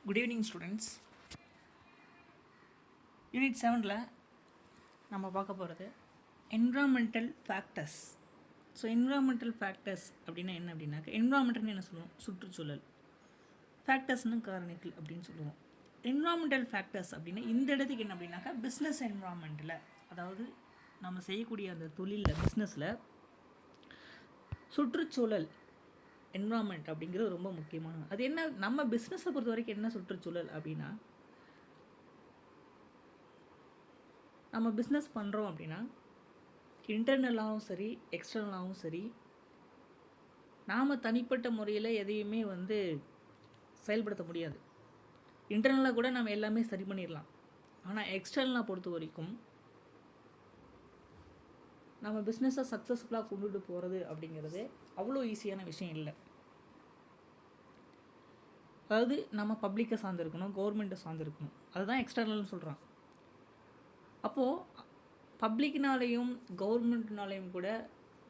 Good evening students. Unit 7ல் நம்ம பார்க்க போகிறது environmental factors. So environmental factors அப்படின்னா என்ன அப்படின்னாக்கா, என்விரான்மெண்ட்னு என்ன சொல்லுவோம்? சுற்றுச்சூழல். ஃபேக்டர்ஸ்னு காரணிகள் அப்படின்னு சொல்லுவோம். என்விரான்மெண்டல் ஃபேக்டர்ஸ் அப்படின்னா இந்த இடத்துக்கு என்ன அப்படின்னாக்கா, பிஸ்னஸ் என்விரான்மெண்ட்டில், அதாவது நம்ம செய்யக்கூடிய அந்த தொழிலில், பிஸ்னஸில் சுற்றுச்சூழல் என்விரான்மெண்ட் அப்படிங்கிறது ரொம்ப முக்கியமானது. அது என்ன, நம்ம பிஸ்னஸை பொறுத்த வரைக்கும் என்ன சுற்றுச்சூழல் அப்படின்னா, நம்ம பிஸ்னஸ் பண்ணுறோம் அப்படின்னா இன்டர்னலாகவும் சரி எக்ஸ்டர்னலாகவும் சரி, நாம் தனிப்பட்ட முறையில் எதையுமே செயல்படுத்த முடியாது. இன்டர்னலாக கூட நம்ம எல்லாமே சரி பண்ணிடலாம். ஆனால் எக்ஸ்டர்னலாக பொறுத்த வரைக்கும் நம்ம பிஸ்னஸை சக்ஸஸ்ஃபுல்லாக கொண்டுட்டு போகிறது அப்படிங்கிறது அவ்வளோ ஈஸியான விஷயம் இல்லை. அதாவது நம்ம பப்ளிக்கை சார்ந்திருக்கணும், கவர்மெண்ட்டை சார்ந்திருக்கணும். அதுதான் எக்ஸ்டர்னல்னு சொல்கிறான். அப்போது பப்ளிக்னாலேயும் கவர்மெண்ட்னாலேயும் கூட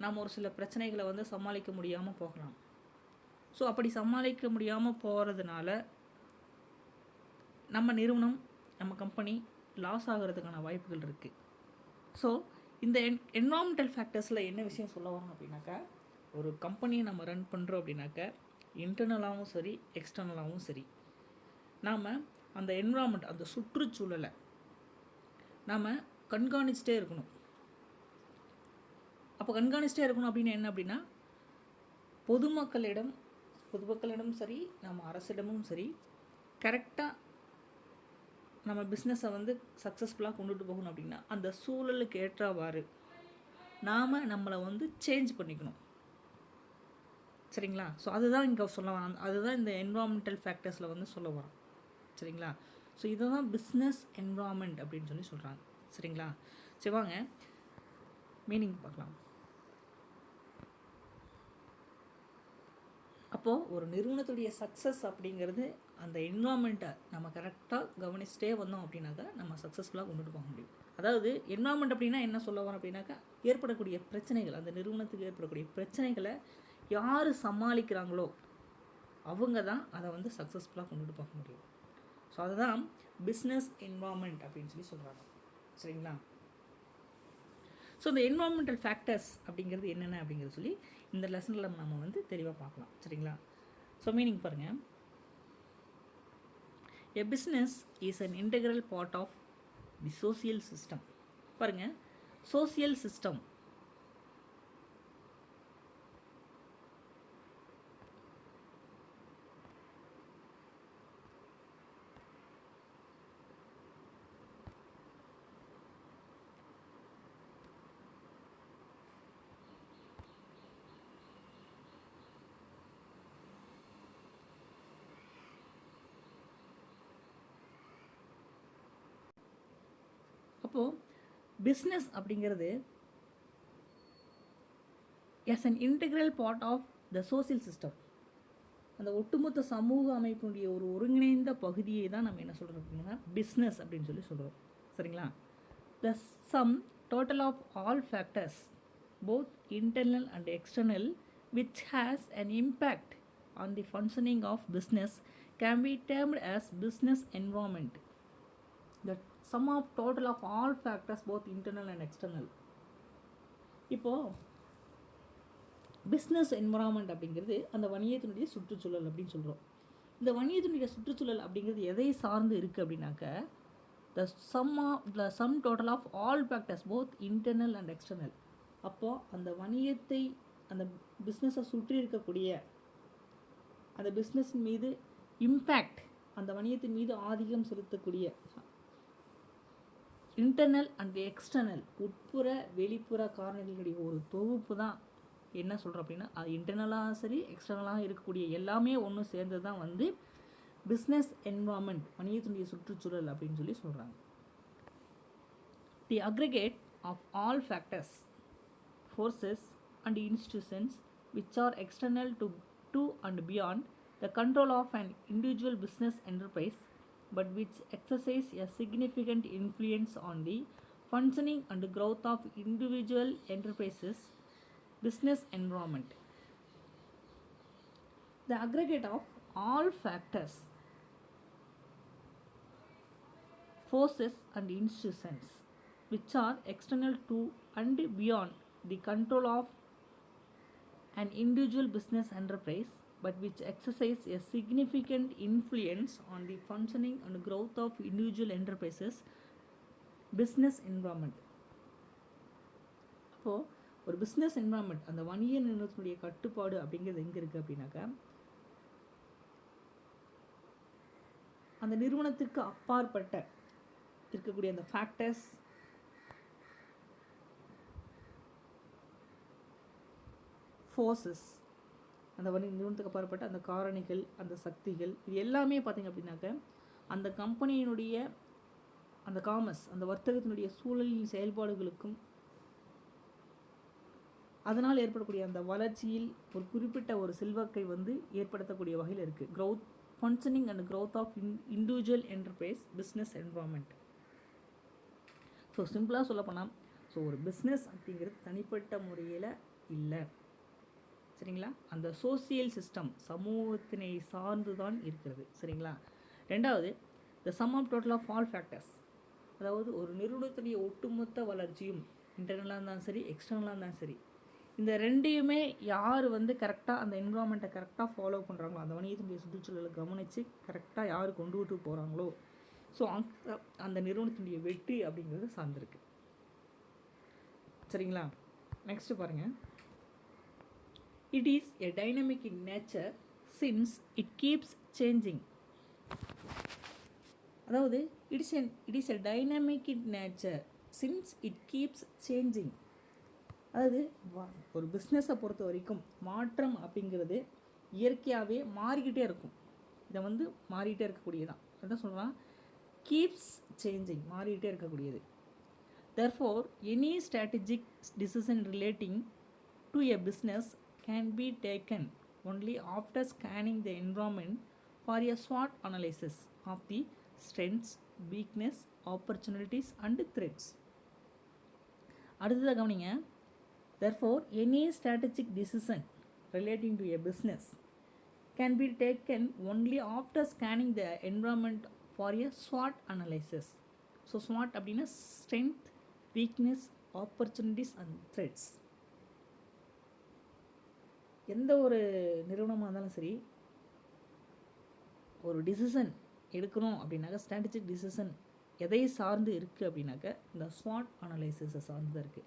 நாம் ஒரு சில பிரச்சனைகளை சமாளிக்க முடியாமல் போகலாம். ஸோ அப்படி சமாளிக்க முடியாமல் போகிறதுனால நம்ம நிறுவனம், நம்ம கம்பெனி லாஸ் ஆகிறதுக்கான வாய்ப்புகள் இருக்குது. ஸோ இந்த என்விரான்மெண்டல் ஃபேக்டர்ஸில் என்ன விஷயம் சொல்ல வரோம் அப்படின்னாக்கா, ஒரு கம்பெனியை நம்ம ரன் பண்ணுறோம் அப்படின்னாக்கா இன்டர்னலாகவும் சரி எக்ஸ்டர்னலாகவும் சரி, நாம் அந்த என்விரான்மெண்ட், அந்த சுற்றுச்சூழலை நாம் கண்காணிச்சிட்டே இருக்கணும். அப்போ கண்காணிச்சிட்டே இருக்கணும் அப்படின்னு என்ன அப்படின்னா, பொதுமக்களிடம் சரி, நம்ம அரசிடமும் சரி, கரெக்டாக நம்ம பிஸ்னஸை சக்ஸஸ்ஃபுல்லாக கொண்டுட்டு போகணும் அப்படின்னா அந்த சூழலுக்கு ஏற்றவாறு நாம் நம்மளை சேஞ்ச் பண்ணிக்கணும். சரிங்களா? ஸோ அதுதான் இங்கே சொல்ல வரோம். அதுதான் இந்த என்விரான்மெண்டல் ஃபேக்டர்ஸில் சொல்ல வரோம். சரிங்களா? ஸோ இதை தான் பிஸ்னஸ் என்விரான்மெண்ட் அப்படின்னு சொல்கிறாங்க. சரிங்களா? சரி, வாங்க மீனிங் பார்க்கலாம். அப்போது ஒரு நிறுவனத்துடைய சக்ஸஸ் அப்படிங்கிறது அந்த என்விரான்மெண்ட்டை நம்ம கரெக்டாக கவனிச்சிட்டே வந்தோம் அப்படின்னாக்கா நம்ம சக்ஸஸ்ஃபுல்லாக கொண்டுட்டு போக முடியும். அதாவது என்விரான்மெண்ட் அப்படின்னா என்ன சொல்ல வரோம் அப்படின்னாக்கா, ஏற்படக்கூடிய பிரச்சனைகள், அந்த நிறுவனத்துக்கு ஏற்படக்கூடிய பிரச்சனைகளை யார் சமாளிக்கிறாங்களோ அவங்க தான் அதை சக்ஸஸ்ஃபுல்லாக கொண்டுட்டு போக முடியும். ஸோ அதுதான் பிஸ்னஸ் என்விரான்மெண்ட் அப்படின்னு சொல்கிறாங்க. சரிங்களா? ஸோ இந்த என்விரான்மெண்டல் ஃபேக்டர்ஸ் அப்படிங்கிறது என்னென்ன அப்படிங்கிறது சொல்லி இந்த லெசனில் நம்ம தெளிவாக பார்க்கலாம். சரிங்களா? ஸோ மீனிங் பாருங்கள். A business is an integral part of the social system. பாருங்கள், social system அப்போது பிஸ்னஸ் அப்படிங்கிறது as an integral part of the social system, அந்த ஒட்டுமொத்த சமூக அமைப்பினுடைய ஒரு ஒருங்கிணைந்த பகுதியை தான் நம்ம என்ன சொல்கிறோம் அப்படின்னா பிஸ்னஸ் அப்படின்னு சொல்கிறோம். சரிங்களா? the sum total of all factors, both internal and external, which has an impact on the functioning of business, can be termed as business environment. The sum of total of all factors, both internal and external. இப்போது business environment அப்படிங்கிறது அந்த வணிகத்தினுடைய சுற்றுச்சூழல் அப்படின்னு சொல்கிறோம். இந்த வணிகத்தினுடைய சுற்றுச்சூழல் அப்படிங்கிறது எதை சார்ந்து இருக்குது அப்படின்னாக்க, the sum total of all factors, both internal and external. அப்போது அந்த வணிகத்தை, அந்த பிஸ்னஸை சுற்றி இருக்கக்கூடிய அந்த பிஸ்னஸ் மீது இம்பேக்ட், அந்த வணிகத்தின் மீது ஆதிக்கம் செலுத்தக்கூடிய இன்டர்னல் அண்ட் எக்ஸ்டர்னல், உட்புற வெளிப்புற காரணிகளுடைய ஒரு தொகுப்பு தான் என்ன சொல்கிறோம் அப்படின்னா, அது இன்டர்னலாக சரி எக்ஸ்டர்னலாக இருக்கக்கூடிய எல்லாமே ஒன்று சேர்ந்து தான் பிஸ்னஸ் என்விரான்மெண்ட், வணிகத்தினுடைய சுற்றுச்சூழல் அப்படின்னு சொல்கிறாங்க. The aggregate of all factors, forces and institutions which are external to and beyond the control of an individual business enterprise, but which exercise a significant influence on the functioning and growth of individual enterprises, business environment. The aggregate of all factors forces and institutions which are external to and beyond the control of an individual business enterprise but which exercise a significant influence on the functioning and growth of individual enterprises business environment. அப்போது ஒரு business environment அந்த வணிக நிறுவனத்தினுடைய கட்டுப்பாடு அப்படிங்கிறது எங்கே இருக்குது அப்படின்னாக்கா அந்த நிறுவனத்துக்கு அப்பாற்பட்ட இருக்கக்கூடிய அந்த ஃபேக்டர்ஸ், ஃபோர்ஸஸ், அந்த வணிக நிறுவனத்துக்கு அப்பாற்பட்ட அந்த காரணிகள், அந்த சக்திகள், இது எல்லாமே பார்த்திங்க அப்படின்னாக்க அந்த கம்பெனியினுடைய அந்த காமர்ஸ், அந்த வர்த்தகத்தினுடைய சூழலின் செயல்பாடுகளுக்கும் அதனால் ஏற்படக்கூடிய அந்த வளர்ச்சியில் ஒரு குறிப்பிட்ட ஒரு செல்வாக்கை வந்து ஏற்படுத்தக்கூடிய வகையில் இருக்குது. Growth functioning and growth of individual enterprise business environment. So சிம்பிளாக சொல்லப்போனால் ஒரு பிஸ்னஸ் அப்படிங்கிறது தனிப்பட்ட முறையில் இல்லை, சரிங்களா? அந்த சோசியல் சிஸ்டம் சமூகத்தினை சார்ந்து தான் இருக்கிறது, சரிங்களா? ரெண்டாவது, the sum of total of all factors, அதாவது ஒரு நிறுவனத்துடைய ஒட்டுமொத்த வளர்ச்சியும் இன்டர்னலாக இருந்தாலும் சரி, எக்ஸ்டர்னலாக இருந்தாலும் சரி, இந்த ரெண்டையுமே யார் வந்து கரெக்டாக அந்த என்விரான்மெண்ட்டை கரெக்டாக ஃபாலோ பண்ணுறாங்களோ, அந்த வணிகத்தினுடைய சுற்றுச்சூழலை கவனித்து கரெக்டாக யார் கொண்டு விட்டு போகிறாங்களோ, ஸோ அந்த நிறுவனத்தினுடைய வெற்றி அப்படிங்கிறது சார்ந்திருக்கு, சரிங்களா? நெக்ஸ்ட் பாருங்கள். It is a dynamic in nature since it keeps changing. அதாவது it is a dynamic in nature since it keeps changing. அதாவது ஒரு பிஸ்னஸை பொறுத்த வரைக்கும் மாற்றம் அப்படிங்கிறது இயற்கையாகவே மாறிக்கிட்டே இருக்கும். இதை வந்து மாறிக்கிட்டே இருக்கக்கூடியதான். அதான் சொல்கிறான், கீப்ஸ் சேஞ்சிங், மாறிக்கிட்டே இருக்கக்கூடியது. Therefore, any strategic decision relating to a business can be taken only after scanning the environment for a SWOT analysis of the strengths, weakness, opportunities and threats. அடுத்ததாக கவனிங்க. Therefore, any strategic decision relating to a business can be taken only after scanning the environment for a SWOT analysis. So, SWOT அப்படின்னா strength, weakness, opportunities and threats. எந்த ஒரு நிறுவனமாக இருந்தாலும் சரி, ஒரு decision எடுக்கணும் அப்படின்னாக்க ஸ்ட்ராட்டஜிக் டிசிஷன் எதை சார்ந்து இருக்குது அப்படின்னாக்க இந்த ஸ்வாட் அனலைசிஸை சார்ந்து தான் இருக்குது.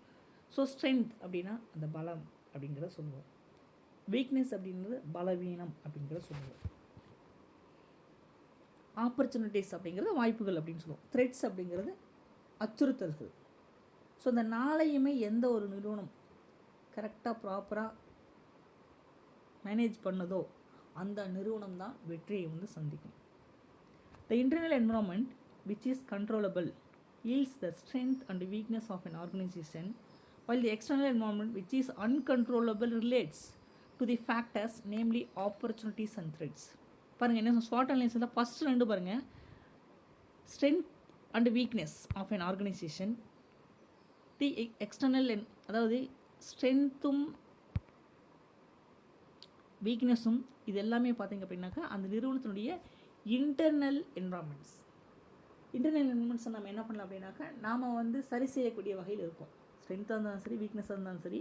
ஸோ ஸ்ட்ரென்த் அப்படின்னா அந்த பலம் அப்படிங்கிறத சொல்லுவோம், வீக்னஸ் அப்படிங்கிறது பலவீனம் அப்படிங்கிறத சொல்லுவோம், ஆப்பர்ச்சுனிட்டிஸ் அப்படிங்கிறது வாய்ப்புகள் அப்படின்னு சொல்லுவோம், த்ரெட்ஸ் அப்படிங்கிறது அச்சுறுத்தல்கள். ஸோ இந்த நாளையுமே எந்த ஒரு நிறுவனம் கரெக்டாக ப்ராப்பராக மேனேஜ் பண்ணதோ அந்த நிறுவனம் தான் வெற்றியை வந்து சந்திக்கும். த internal environment which is controllable yields the strength and weakness of an organization, while the external environment which is uncontrollable relates to the factors namely opportunities and threats. பாருங்கள் என்ன ஸ்வாட் அனலைசிஸில் ஃபஸ்ட்டு ரெண்டு பாருங்கள், strength and weakness of an organization, the external அதாவது ஸ்ட்ரென்த்தும் வீக்னஸும் இது எல்லாமே பார்த்திங்க அப்படின்னாக்கா அந்த நிறுவனத்தினுடைய இன்டர்னல் என்விரான்மெண்ட்ஸ். இன்டர்னல் என்விரான்மெண்ட்ஸை நம்ம என்ன பண்ணலாம் அப்படின்னாக்கா நாம் வந்து சரி செய்யக்கூடிய வகையில் இருக்கும். ஸ்ட்ரென்த்தாக இருந்தாலும் சரி, வீக்னஸாக இருந்தாலும் சரி,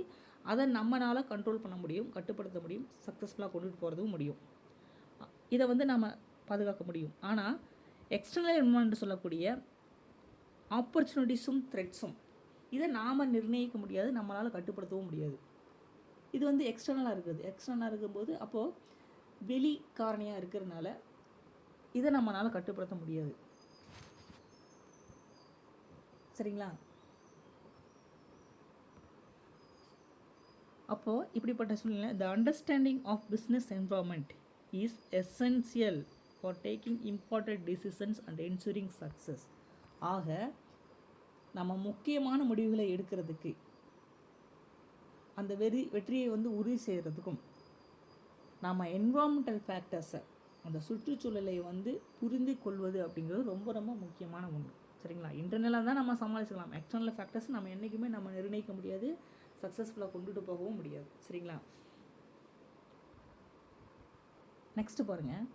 அதை நம்மளால் கண்ட்ரோல் பண்ண முடியும், கட்டுப்படுத்த முடியும், சக்ஸஸ்ஃபுல்லாக கொண்டுட்டு போகிறதும் முடியும், இதை வந்து நம்ம பாதுகாக்க முடியும். ஆனால் எக்ஸ்டர்னல் என்விரான்மெண்ட் சொல்லக்கூடிய ஆப்பர்ச்சுனிட்டிஸும் த்ரெட்ஸும் இதை நாம் நிர்ணயிக்க முடியாது, நம்மளால் கட்டுப்படுத்தவும் முடியாது. இது வந்து எக்ஸ்டர்னலாக இருக்குது. எக்ஸ்டர்னலாக இருக்கும்போது அப்போது வெளி காரணியாக இருக்கிறதுனால இதை நம்மளால் கட்டுப்படுத்த முடியாது, சரிங்களா? அப்போது இப்படிப்பட்ட சூழ்நிலை the understanding of business environment is essential for taking important decisions and ensuring success. ஆக நம்ம முக்கியமான முடிவுகளை எடுக்கிறதுக்கு, அந்த வெற்றியை வந்து உறுதி செய்கிறதுக்கும் நம்ம என்விரான்மெண்டல் ஃபேக்டர்ஸை, அந்த சுற்றுச்சூழலை வந்து புரிந்து கொள்வது அப்படிங்கிறது ரொம்ப ரொம்ப முக்கியமான ஒன்று, சரிங்களா? இன்டர்னலாக தான் நம்ம சமாளிச்சுக்கலாம், எக்ஸ்டர்னல் ஃபேக்டர்ஸ் நம்ம என்றைக்குமே நம்ம நிர்ணயிக்க முடியாது, சக்ஸஸ்ஃபுல்லாக கொண்டுட்டு போகவும் முடியாது, சரிங்களா? நெக்ஸ்ட் பாருங்கள்,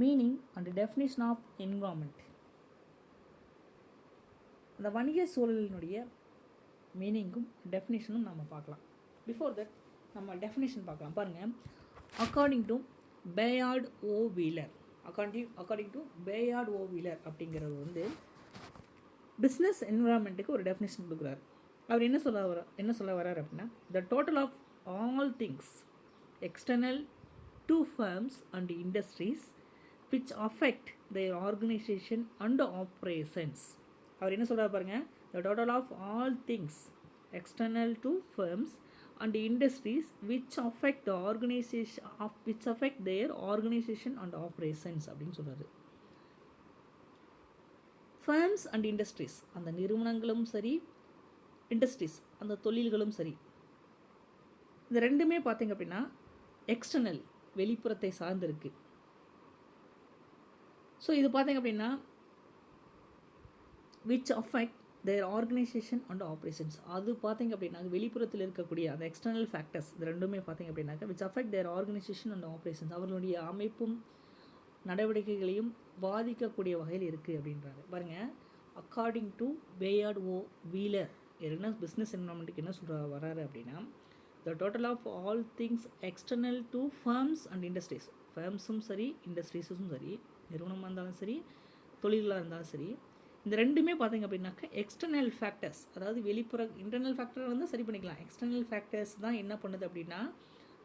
meaning and definition of environment. அந்த வணிக சூழலினுடைய மீனிங்கும் டெஃபினேஷனும் நம்ம பார்க்கலாம். பிஃபோர் தட் நம்ம டெஃபினேஷன் பார்க்கலாம். பாருங்கள், according to Bayard O Wheeler, according to Bayard O Wheeler அப்படிங்கிறது வந்து பிஸ்னஸ் என்விரான்மெண்ட்டுக்கு ஒரு டெஃபினேஷன் கொடுக்குறாரு. அவர் என்ன சொல்ல வர்றார் அப்படின்னா, the total of all things external to firms and industries which affect their organization and operations. அவர் என்ன சொல்கிறார் பாருங்க, the total of all things external to firms and industries which affect the organization which affect their organization and operations அப்படின்னு சொல்கிறாரு. firms and industries, அந்த நிறுவனங்களும் சரி, industries அந்த தொழில்களும் சரி, இந்த ரெண்டுமே பார்த்தீங்க அப்படின்னா எக்ஸ்டர்னல் வெளிப்புறத்தை சார்ந்திருக்கு. ஸோ இது பார்த்தீங்க அப்படின்னா which affect their organisation and operations, அது பார்த்தீங்க அப்படின்னா வெளிப்புறத்தில் இருக்கக்கூடிய அந்த எக்ஸ்டர்னல் ஃபேக்டர்ஸ் இது ரெண்டுமே பார்த்தீங்க அப்படின்னாக்கா which affect their organisation and operations, அவர்களுடைய அமைப்பும் நடவடிக்கைகளையும் பாதிக்கக்கூடிய வகையில் இருக்குது அப்படின்றாங்க. பாருங்கள், according to Bayard O Wheeler என்ன பிஸ்னஸ் என்விரான்மெண்ட்டுக்கு என்ன வராரு அப்படின்னா, the total of all things external to firms and industries, ஃபர்ம்ஸும் சரி இண்டஸ்ட்ரீஸும் சரி, நிறுவனமாக இருந்தாலும் சரி தொழில்களாக இருந்தாலும் சரி, இந்த ரெண்டுமே பார்த்தீங்க அப்படின்னாக்கா எக்ஸ்டர்னல் ஃபேக்டர்ஸ், அதாவது வெளிப்புற இன்டர்னல் ஃபேக்டர் வந்து சரி பண்ணிக்கலாம். எக்ஸ்டர்னல் ஃபேக்டர்ஸ் தான் என்ன பண்ணுது அப்படின்னா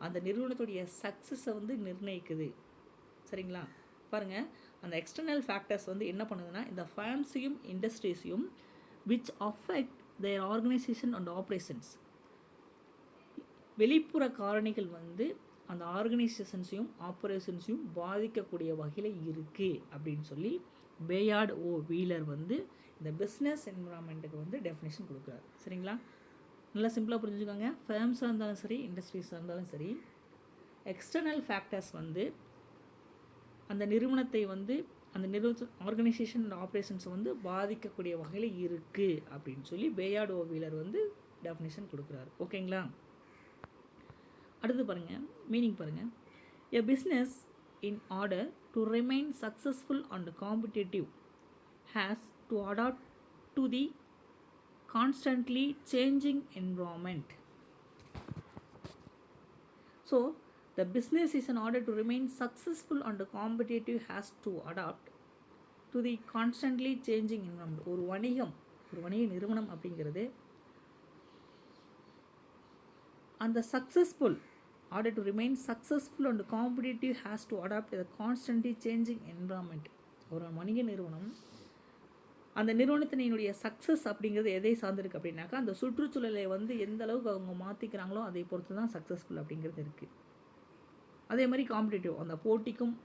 அந்த நிறுவனத்துடைய சக்ஸஸை வந்து நிர்ணயிக்குது. சரிங்களா? பாருங்கள், அந்த எக்ஸ்டர்னல் ஃபேக்டர்ஸ் வந்து என்ன பண்ணுதுன்னா இந்த ஃபர்ம்ஸையும் இண்டஸ்ட்ரீஸையும் which affect their organisation and operations, வெளிப்புற காரணிகள் வந்து அந்த ஆர்கனைசேஷன்ஸையும் ஆப்ரேஷன்ஸையும் பாதிக்கக்கூடிய வகையில் இருக்குது அப்படின்னு சொல்லி பேயார்ட் ஓ வீலர் வந்து இந்த பிஸ்னஸ் என்விரான்மெண்ட்டுக்கு வந்து டெஃபினேஷன் கொடுக்குறாரு. சரிங்களா? நல்லா சிம்பிளாக புரிஞ்சுக்கோங்க. ஃபர்ம்ஸாக இருந்தாலும் சரி இண்டஸ்ட்ரீஸாக இருந்தாலும் சரி, எக்ஸ்டர்னல் ஃபேக்டர்ஸ் வந்து அந்த நிறுவனத்தை வந்து அந்த ஆர்கனைசேஷன் அண்ட் ஆப்ரேஷன்ஸை வந்து பாதிக்கக்கூடிய வகையில் இருக்குது அப்படின்னு சொல்லி பேயார்ட் ஓ வீலர் வந்து டெஃபினேஷன் கொடுக்குறாரு. ஓகேங்களா? அடுத்து பாருங்கள், மீனிங் பாருங்கள். A business in order to remain successful and competitive has to adapt to the constantly changing environment. So the business is in order to remain successful and competitive has to adapt to the constantly changing environment. ஒரு வணிக நிறுவனம் அப்படிங்கிறது அந்த successful order to remain successful and competitive has to adapt to the constantly changing environment. ஒரு வணிக நிறுவனம் அந்த நிறுவனத்தினுடைய சக்ஸஸ் அப்படிங்கிறது எதை சார்ந்திருக்கு அப்படின்னாக்கா அந்த சுற்றுச்சூழலை வந்து எந்த அளவுக்கு அவங்க மாற்றிக்கிறாங்களோ அதை பொறுத்து தான் சக்ஸஸ்ஃபுல் அப்படிங்கிறது இருக்குது. அதே மாதிரி காம்படிட்டிவ், அந்த போட்டிக்கும்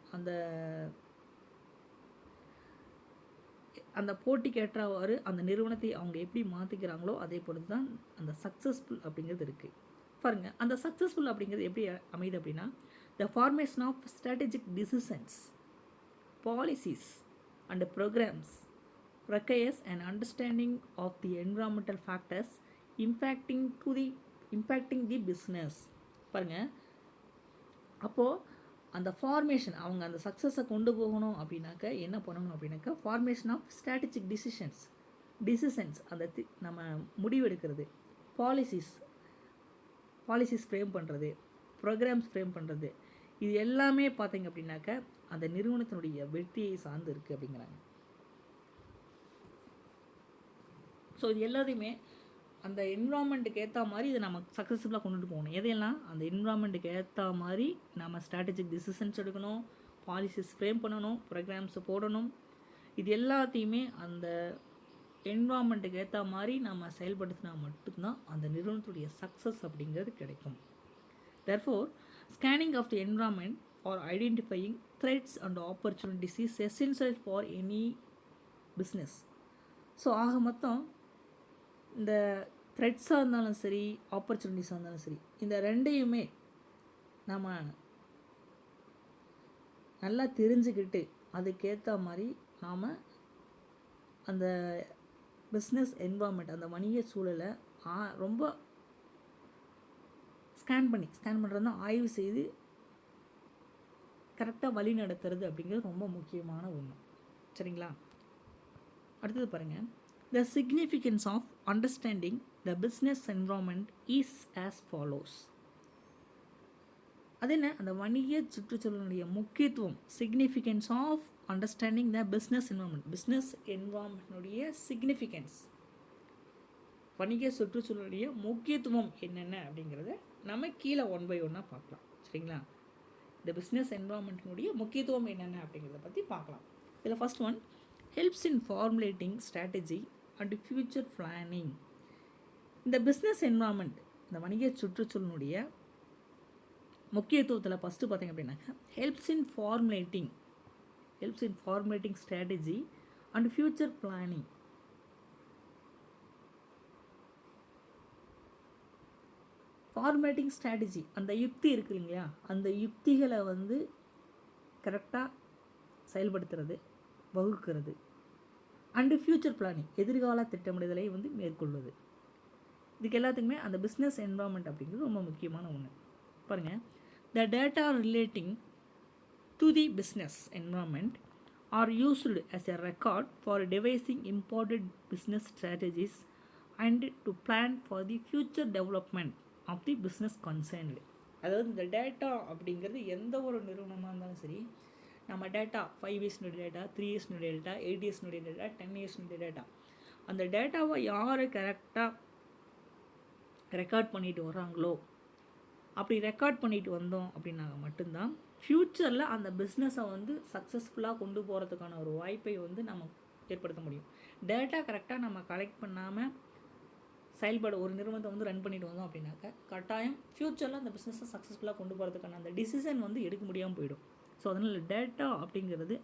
அந்த போட்டிக்கு ஏற்றவாறு அந்த நிறுவனத்தை அவங்க எப்படி மாற்றிக்கிறாங்களோ அதை பொறுத்து தான் அந்த சக்ஸஸ்ஃபுல் அப்படிங்கிறது இருக்குது. பாருங்கள், அந்த சக்ஸஸ்ஃபுல் அப்படிங்கிறது எப்படி அமையுது அப்படின்னா the formation of strategic decisions, policies and programmes requires an understanding of the environmental factors impacting the business. பாருங்கள், அப்போது அந்த ஃபார்மேஷன் அவங்க அந்த சக்ஸஸை கொண்டு போகணும் அப்படின்னாக்க என்ன பண்ணணும் அப்படின்னாக்கா ஃபார்மேஷன் ஆஃப் ஸ்ட்ராட்டஜிக் டிசிஷன்ஸ் அந்த நம்ம முடிவெடுக்கிறது, பாலிசிஸ் ஃப்ரேம் பண்ணுறது, ப்ரோக்ராம்ஸ் ஃப்ரேம் பண்ணுறது, இது எல்லாமே பார்த்தீங்க அப்படின்னாக்க அந்த நிறுவனத்தினுடைய வெற்றியை சார்ந்து இருக்குது அப்படிங்கிறாங்க. ஸோ இது எல்லாத்தையுமே அந்த என்விரான்மெண்ட்டுக்கு ஏற்ற மாதிரி இதை நம்ம சக்ஸஸ்ஃபுல்லாக கொண்டுட்டு போகணும். எதையெல்லாம் அந்த என்விரான்மெண்ட்டுக்கு ஏற்ற மாதிரி நம்ம ஸ்ட்ராட்டஜிக் டிசிஷன்ஸ் எடுக்கணும், பாலிசிஸ் ஃப்ரேம் பண்ணணும், ப்ரோக்ராம்ஸை போடணும். இது எல்லாத்தையுமே அந்த என்விரான்மெண்ட்டுக்கு ஏற்ற மாதிரி நம்ம செயல்படுத்தினா மட்டும்தான் அந்த நிறுவனத்துடைய சக்ஸஸ் அப்படிங்கிறது கிடைக்கும். Therefore, scanning of the environment or identifying threats and opportunities is essential for any business. So ஆக மொத்தம் இந்த த்ரெட்ஸாக இருந்தாலும் சரி ஆப்பர்ச்சுனிட்டிஸாக இருந்தாலும் சரி இந்த ரெண்டையுமே நம்ம நல்லா தெரிஞ்சுக்கிட்டு அதுக்கேற்ற மாதிரி நாம் அந்த பிஸ்னஸ் என்விரான்மெண்ட் அந்த வணிக சூழலை ரொம்ப ஸ்கேன் பண்ணுறதுனா ஆய்வு செய்து கரெக்டாக வழி நடத்துறது அப்படிங்கிறது ரொம்ப முக்கியமான ஒன்று. சரிங்களா? அடுத்தது பாருங்கள், The significance of understanding the business environment is as follows. அது என்ன, அந்த வணிக சுற்றுச்சூழலுடைய முக்கியத்துவம், significance of understanding the business environment. Business என்வாரன்மெண்ட்னுடைய சிக்னிஃபிகன்ஸ், வணிக சுற்றுச்சூழலுடைய முக்கியத்துவம் என்னென்ன அப்படிங்கிறத நம்ம கீழே 1 by 1 பார்க்கலாம். சரிங்களா? இந்த பிஸ்னஸ் என்வாரன்மெண்ட்னுடைய முக்கியத்துவம் என்னென்ன அப்படிங்கிறத பற்றி பார்க்கலாம். இதில் first one, helps in formulating strategy and future planning. இந்த பிஸ்னஸ் என்வாரன்மெண்ட், இந்த வணிக சுற்றுச்சூழலுடைய முக்கியத்துவத்தில் ஃபஸ்ட்டு பார்த்திங்க அப்படின்னாக்கா helps in formulating strategy and future planning. Formulating strategy, அந்த யுக்தி இருக்குது இல்லைங்களா, அந்த யுக்திகளை வந்து கரெக்டாக செயல்படுத்துறது, வகுக்கிறது. அண்டு ஃபியூச்சர் பிளானிங், எதிர்கால திட்டமிடுதலை வந்து மேற்கொள்வது. இதுக்கு எல்லாத்துக்குமே அந்த பிஸ்னஸ் என்வாரன்மெண்ட் அப்படிங்கிறது ரொம்ப முக்கியமான ஒன்று. பாருங்கள், the data relating to the business environment are used as a record for devising important business strategies and to plan for the future development of the business concerned. அதாவது இந்த டேட்டா அப்படிங்கிறது எந்த ஒரு நிறுவனமாக இருந்தாலும் சரி, நம்ம டேட்டா 5 இயர்ஸ்னுடைய டேட்டா, 3 இயர்ஸ்னுடைய டேட்டா, 8 இயர்ஸ்னுடைய டேட்டா, 10 இயர்ஸ்னுடைய டேட்டா, அந்த டேட்டாவை யார் கரெக்டாக ரெக்கார்ட் பண்ணிட்டு வராங்களோ, அப்படி ரெக்கார்ட் பண்ணிட்டு வந்தோம் அப்படின்னாங்க மட்டும்தான் ஃப்யூச்சரில் அந்த பிஸ்னஸை வந்து சக்ஸஸ்ஃபுல்லாக கொண்டு போகிறதுக்கான ஒரு வாய்ப்பை வந்து நம்ம ஏற்படுத்த முடியும். டேட்டா கரெக்டாக நம்ம கலெக்ட் பண்ணாமல் செயல்பட ஒரு நிறுவனத்தை வந்து ரன் பண்ணிட்டு வந்தோம் அப்படின்னாக்க கட்டாயம் ஃப்யூச்சரில் அந்த பிஸ்னஸை சக்ஸஸ்ஃபுல்லாக கொண்டு போகிறதுக்கான அந்த டிசிஷன் வந்து எடுக்க முடியாமல் போயிடும். ஸோ அதனால் டேட்டா அப்படிங்கிறது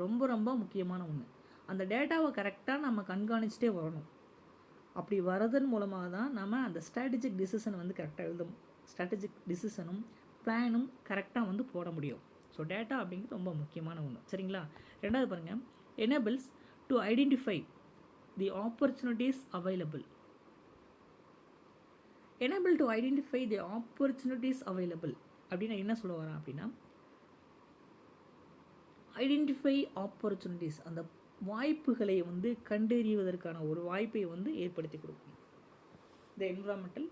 ரொம்ப ரொம்ப முக்கியமான ஒன்று. அந்த டேட்டாவை கரெக்டாக நம்ம கண்காணிச்சிட்டே வரணும். அப்படி வரதன் மூலமாக தான் நம்ம அந்த ஸ்ட்ராட்டஜிக் டிசிஷனை வந்து கரெக்டாக எழுதணும். ஸ்ட்ராட்டஜிக் டிசிஷனும் பிளானும் கரெக்டாக வந்து போட முடியும். ஸோ டேட்டா அப்படிங்கிறது ரொம்ப முக்கியமான ஒன்று. சரிங்களா? ரெண்டாவது பாருங்கள், enables to identify the opportunities available. Enable to identify the opportunities available அப்படின்னா என்ன சொல்ல வரேன் அப்படின்னா, ஐடென்டிஃபை ஆப்பர்ச்சுனிட்டிஸ், அந்த வாய்ப்புகளை வந்து கண்டறிவதற்கான ஒரு வாய்ப்பை வந்து ஏற்படுத்தி கொடுக்கும். The environmental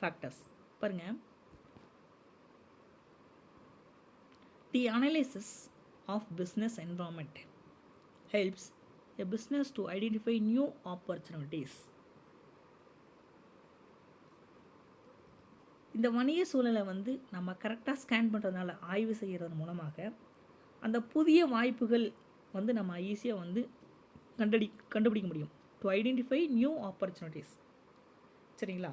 factors. பாருங்க, the analysis of business environment helps a business to identify new opportunities. இந்த வணிக சூழலை வந்து நம்ம கரெக்டாக ஸ்கேன் பண்ணுறதுனால, ஆய்வு செய்கிறது மூலமாக அந்த புதிய வாய்ப்புகள் வந்து நம்ம ஈஸியாக வந்து கண்டுபிடிக்க முடியும். To identify new opportunities. சரிங்களா?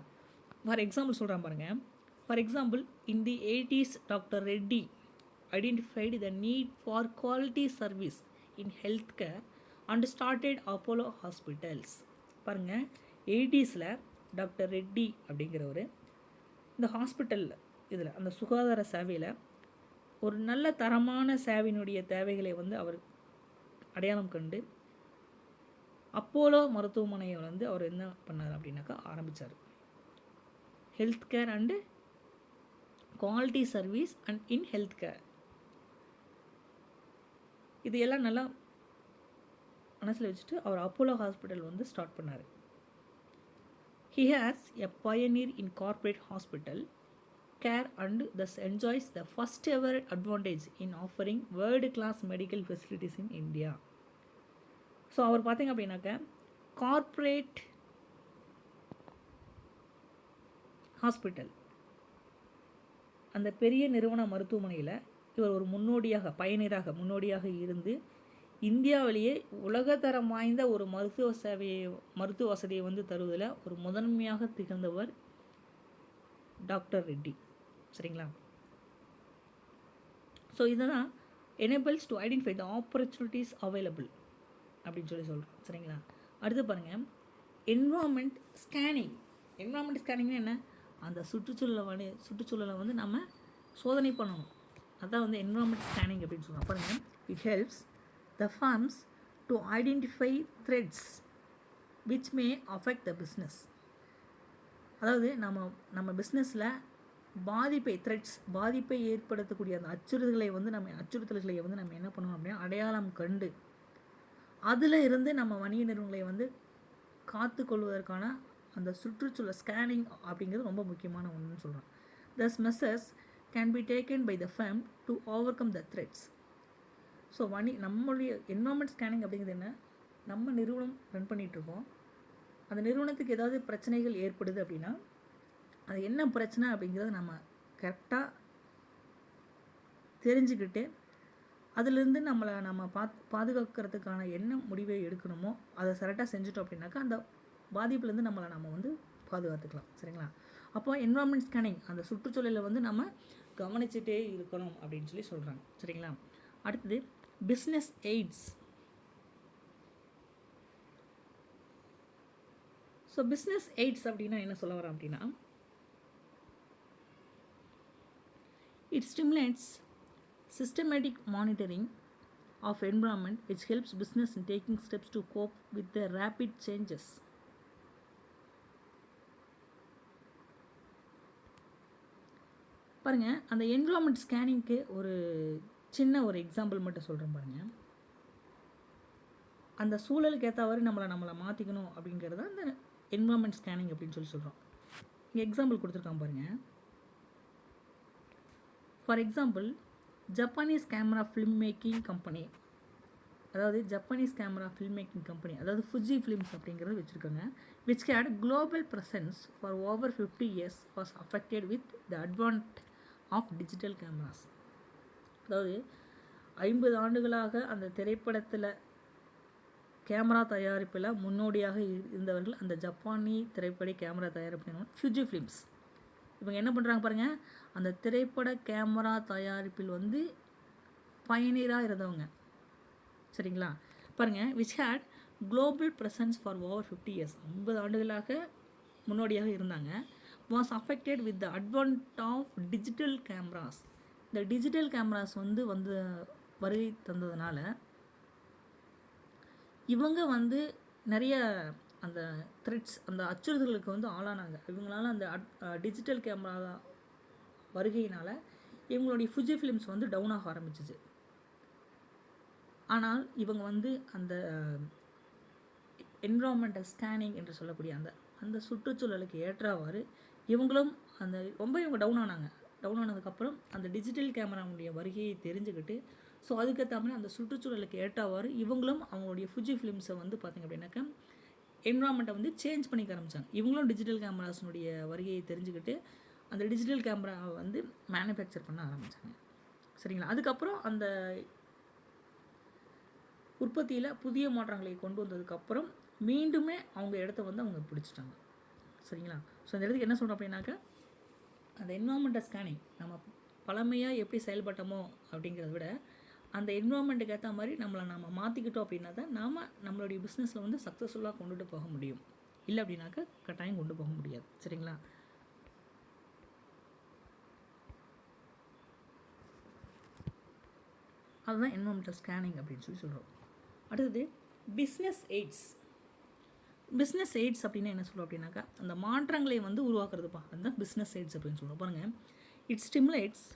ஃபார் எக்ஸாம்பிள் சொல்கிறேன் பாருங்கள். For example, in the 80s doctor Reddy identified the need for quality service in health care and started Apollo hospitals. பாருங்கள், 80ஸில் டாக்டர் ரெட்டி அப்படிங்கிறவர் இந்த ஹாஸ்பிட்டலில் இதில் அந்த சுகாதார சேவையில் ஒரு நல்ல தரமான சேவையினுடைய தேவைகளை வந்து அவர் அடையாளம் கண்டு அப்போலோ மருத்துவமனையை வந்து அவர் என்ன பண்ணார் அப்படின்னாக்கா ஆரம்பித்தார். Health care and quality service and in health care. இது எல்லாம் நல்லா மனசில் வச்சுட்டு அவர் அப்போலோ ஹாஸ்பிட்டல் வந்து ஸ்டார்ட் பண்ணார். He has a pioneer in corporate hospital care and thus enjoys the first ever advantage in offering world class medical facilities in India. So அவர் பார்த்தீங்க அப்படின்னாக்க கார்ப்பரேட் ஹாஸ்பிட்டல், அந்த பெரிய நிறுவன மருத்துவமனையில் இவர் ஒரு முன்னோடியாக இருந்து இந்தியாவிலேயே உலகத்தரம் வாய்ந்த ஒரு மருத்துவ வசதியை வந்து தருவதில் ஒரு முதன்மையாக திகழ்ந்தவர் டாக்டர் ரெட்டி. சரிங்களா? ஸோ இதெல்லாம் enables to identify the opportunities available அப்படின்னு சொல்கிறோம். சரிங்களா? அடுத்து பாருங்கள், என்விரான்மெண்ட் ஸ்கேனிங். என்விரான்மெண்ட் ஸ்கேனிங்னா என்ன? அந்த சுற்றுச்சூழலை வந்து நம்ம சோதனை பண்ணணும். அதான் வந்து என்விரான்மெண்ட் ஸ்கேனிங் அப்படின்னு சொல்கிறோம். பாருங்கள், it helps the firms to identify threats which may affect the business. அதாவது நம்ம பிஸ்னஸில் பாதிப்பை ஏற்படுத்தக்கூடிய அந்த அச்சுறுத்தல்களை வந்து நம்ம என்ன பண்ணணும் அப்படின்னா அடையாளம் கண்டு அதில் இருந்து நம்ம வணிக நிறுவனங்களை வந்து காத்து கொள்வதற்கான அந்த சுற்றுச்சூழல் ஸ்கேனிங் அப்படிங்கிறது ரொம்ப முக்கியமான ஒன்றுன்னு சொல்கிறோம். Thus measures can be taken by the firm to overcome the threats. So நம்மளுடைய என்வரான்மெண்ட் ஸ்கேனிங் அப்படிங்கிறது என்ன, நம்ம நிறுவனம் ரன் பண்ணிகிட்ருக்கோம், அந்த நிறுவனத்துக்கு ஏதாவது பிரச்சனைகள் ஏற்படுது அப்படின்னா அது என்ன பிரச்சனை அப்படிங்கிறத நம்ம கரெக்டாக தெரிஞ்சுக்கிட்டு அதிலிருந்து நம்ம பாதுகாக்கிறதுக்கான என்ன முடிவை எடுக்கணுமோ அதை கரெக்டாக செஞ்சுட்டோம் அப்படின்னாக்கா அந்த பாதிப்புலேருந்து நம்ம வந்து பாதுகாத்துக்கலாம். சரிங்களா? அப்போ என்வரான்மெண்ட் ஸ்கேனிங் அந்த சுற்றுச்சூழலை வந்து நம்ம கவனிச்சுட்டே இருக்கணும் அப்படின்னு சொல்லி சொல்கிறாங்க. சரிங்களா? அடுத்தது business AIDS. So business AIDS அப்படின்னா என்ன சொல்ல வரோம் அப்படின்னா, it stimulates systematic monitoring of environment which helps business in taking steps to cope with the rapid changes. பாருங்க, அந்த என்விரான்மெண்ட் ஸ்கேனிங்க்கு ஒரு சின்ன ஒரு எக்ஸாம்பிள் மட்டும் சொல்கிறேன் பாருங்கள். அந்த சூழலுக்கு ஏற்றவாறு நம்மளை மாற்றிக்கணும் அப்படிங்கிறது அந்த என்விரான்மெண்ட் ஸ்கேனிங் அப்படின்னு சொல்லி சொல்கிறோம். இங்கே எக்ஸாம்பிள் கொடுத்துருக்கான் பாருங்கள். For example, Japanese camera film making company, அதாவது Japanese camera film making company, அதாவது ஃபுஜி ஃபிலிம்ஸ் அப்படிங்கிறது வச்சுருக்காங்க. Which had global presence for over 50 years was affected with the advent of digital cameras. அதாவது 50 ஆண்டுகளாக அந்த திரைப்படத்தில் கேமரா தயாரிப்பில் முன்னோடியாக இருந்தவர்கள் அந்த ஜப்பானி திரைப்பட கேமரா தயாரிப்பு ஃபுஜி ஃபிலிம்ஸ். இவங்க என்ன பண்ணுறாங்க பாருங்கள், அந்த திரைப்பட கேமரா தயாரிப்பில் வந்து பயனீராக இருந்தவங்க. சரிங்களா? பாருங்கள், which had global presence for over 50 years, 50 ஆண்டுகளாக முன்னோடியாக இருந்தாங்க. Was affected with the advent of digital cameras. இந்த டிஜிட்டல் கேமராஸ் வந்து வருகை தந்ததுனால இவங்க வந்து நிறைய அந்த த்ரெட்ஸ், அந்த அச்சுறுத்தல்களுக்கு வந்து ஆளானாங்க. இவங்களால அந்த டிஜிட்டல் கேமரா வருகையினால் இவங்களுடைய ஃபுஜி ஃபிலிம்ஸ் வந்து டவுன் ஆக ஆரம்பிச்சிச்சு. ஆனால் இவங்க வந்து அந்த என்விரான்மெண்டல் ஸ்கேனிங் என்று சொல்லக்கூடிய அந்த சுற்றுச்சூழலுக்கு ஏற்றவாறு இவங்களும் இவங்க டவுன் ஆனதுக்கப்புறம் அந்த டிஜிட்டல் கேமராவுடைய வருகையை தெரிஞ்சுக்கிட்டு, ஸோ அதுக்கேற்ற மாதிரி அந்த சுற்றுச்சூழலுக்கு ஏற்றவாறு இவங்களும் அவங்களுடைய ஃபுஜி ஃபிலிம்ஸை வந்து பார்த்திங்க அப்படின்னாக்கா என்விரான்மெண்ட்டை வந்து சேஞ்ச் பண்ணிக்க ஆரம்பித்தாங்க. இவங்களும் டிஜிட்டல் கேமராஸினுடைய வருகையை தெரிஞ்சுக்கிட்டு அந்த டிஜிட்டல் கேமராவை வந்து மேனுஃபேக்சர் பண்ண ஆரம்பித்தாங்க. சரிங்களா? அதுக்கப்புறம் அந்த உற்பத்தியில் புதிய மாற்றங்களை கொண்டு வந்ததுக்கப்புறம் மீண்டுமே அவங்க இடத்த வந்து அவங்க பிடிச்சிட்டாங்க. சரிங்களா? ஸோ இந்த இடத்துக்கு என்ன சொல்கிறோம் அப்படின்னாக்கா, அந்த என்விரான்மெண்டல் ஸ்கேனிங் நம்ம பழமையாக எப்படி செயல்பட்டோமோ அப்படிங்கிறத விட அந்த என்விரான்மெண்ட்டுக்கு ஏற்ற மாதிரி நம்ம மாற்றிக்கிட்டோம் அப்படின்னா தான் நம்மளுடைய பிஸ்னஸில் வந்து சக்ஸஸ்ஃபுல்லாக கொண்டுட்டு போக முடியும். இல்லை அப்படின்னாக்கா கட்டாயம் கொண்டு போக முடியாது. சரிங்களா? அதுதான் என்விரான்மெண்டல் ஸ்கேனிங் அப்படின்னு சொல்லி சொல்கிறோம். அடுத்தது பிஸ்னஸ் எய்ட்ஸ். பிஸ்னஸ் எய்ட்ஸ் அப்படின்னா என்ன சொல்கிறோம் அப்படின்னாக்கா, அந்த மாற்றங்களை வந்து உருவாக்குறதுப்பா, அதுதான் பிஸ்னஸ் எய்ட்ஸ் அப்படின்னு சொல்கிறோம். பாருங்கள், it stimulates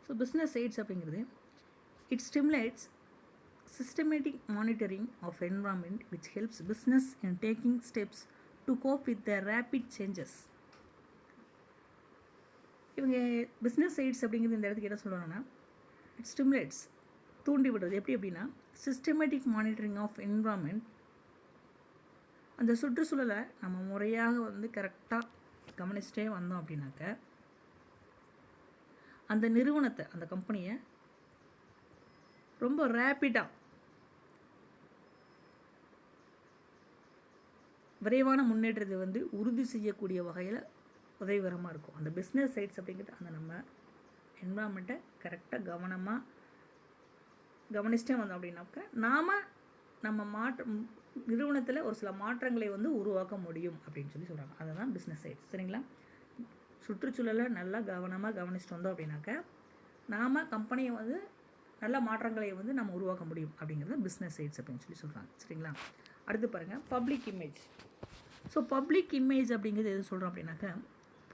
so business aids அப்படிங்கிறது it stimulates systematic monitoring of environment which helps business in taking steps to cope with the rapid changes. இவங்க பிஸ்னஸ் எய்ட்ஸ் அப்படிங்கிறது இந்த இடத்துக்கு என்ன சொல்கிறாங்கன்னா, இட் ஸ்டிமுலேட்ஸ் தூண்டி விடுறது. எப்படி அப்படின்னா, சிஸ்டமேட்டிக் மானிட்டரிங் ஆஃப் என்விரான்மெண்ட், அந்த சுற்றுச்சூழலை நம்ம முறையாக வந்து கரெக்டாக கவனிச்சிட்டே வந்தோம் அப்படின்னாக்க அந்த நிறுவனத்தை, அந்த கம்பெனியை ரொம்ப ரேப்பிடாக விரைவான முன்னேற்றத்தை வந்து உறுதி செய்யக்கூடிய வகையில் உதவிகரமாக இருக்கும். அந்த பிஸ்னஸ் சைட்ஸ் அப்படிங்கிறது அந்த நம்ம என்வரான்மெண்ட்டை கரெக்டாக கவனிச்சிட்டே வந்தோம் அப்படின்னாக்க நாம் நம்ம நிறுவனத்தில் ஒரு சில மாற்றங்களை வந்து உருவாக்க முடியும் அப்படின்னு சொல்கிறாங்க. அதுதான் பிஸ்னஸ் சைட்ஸ். சரிங்களா? சுற்றுச்சூழலை நல்லா கவனமாக கவனிச்சுட்டு வந்தோம் அப்படின்னாக்க நாம் கம்பெனியை வந்து நல்ல மாற்றங்களை வந்து நம்ம உருவாக்க முடியும் அப்படிங்கிறது பிஸ்னஸ் சைட்ஸ் அப்படின்னு சொல்கிறாங்க. சரிங்களா? அடுத்து பாருங்கள், public image. So public image அப்படிங்கிறது எது சொல்கிறோம் அப்படின்னாக்க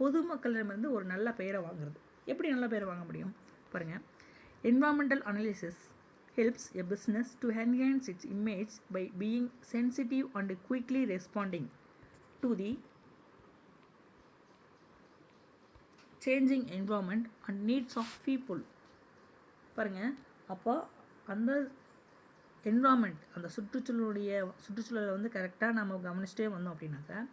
பொதுமக்களிடமிருந்து ஒரு நல்ல பெயரை வாங்குறது. எப்படி நல்ல பெயரை வாங்க முடியும் பாருங்கள். Environmental analysis helps a business to enhance its image by being sensitive and quickly responding to the changing environment and needs of people. பாருங்க, அப்போ அந்த என்விரான்மெண்ட், அந்த சுற்றுச்சூழலை வந்து கரெக்டாக நம்ம கவனிச்சிட்டே வந்தோம் அப்படின்னாக்க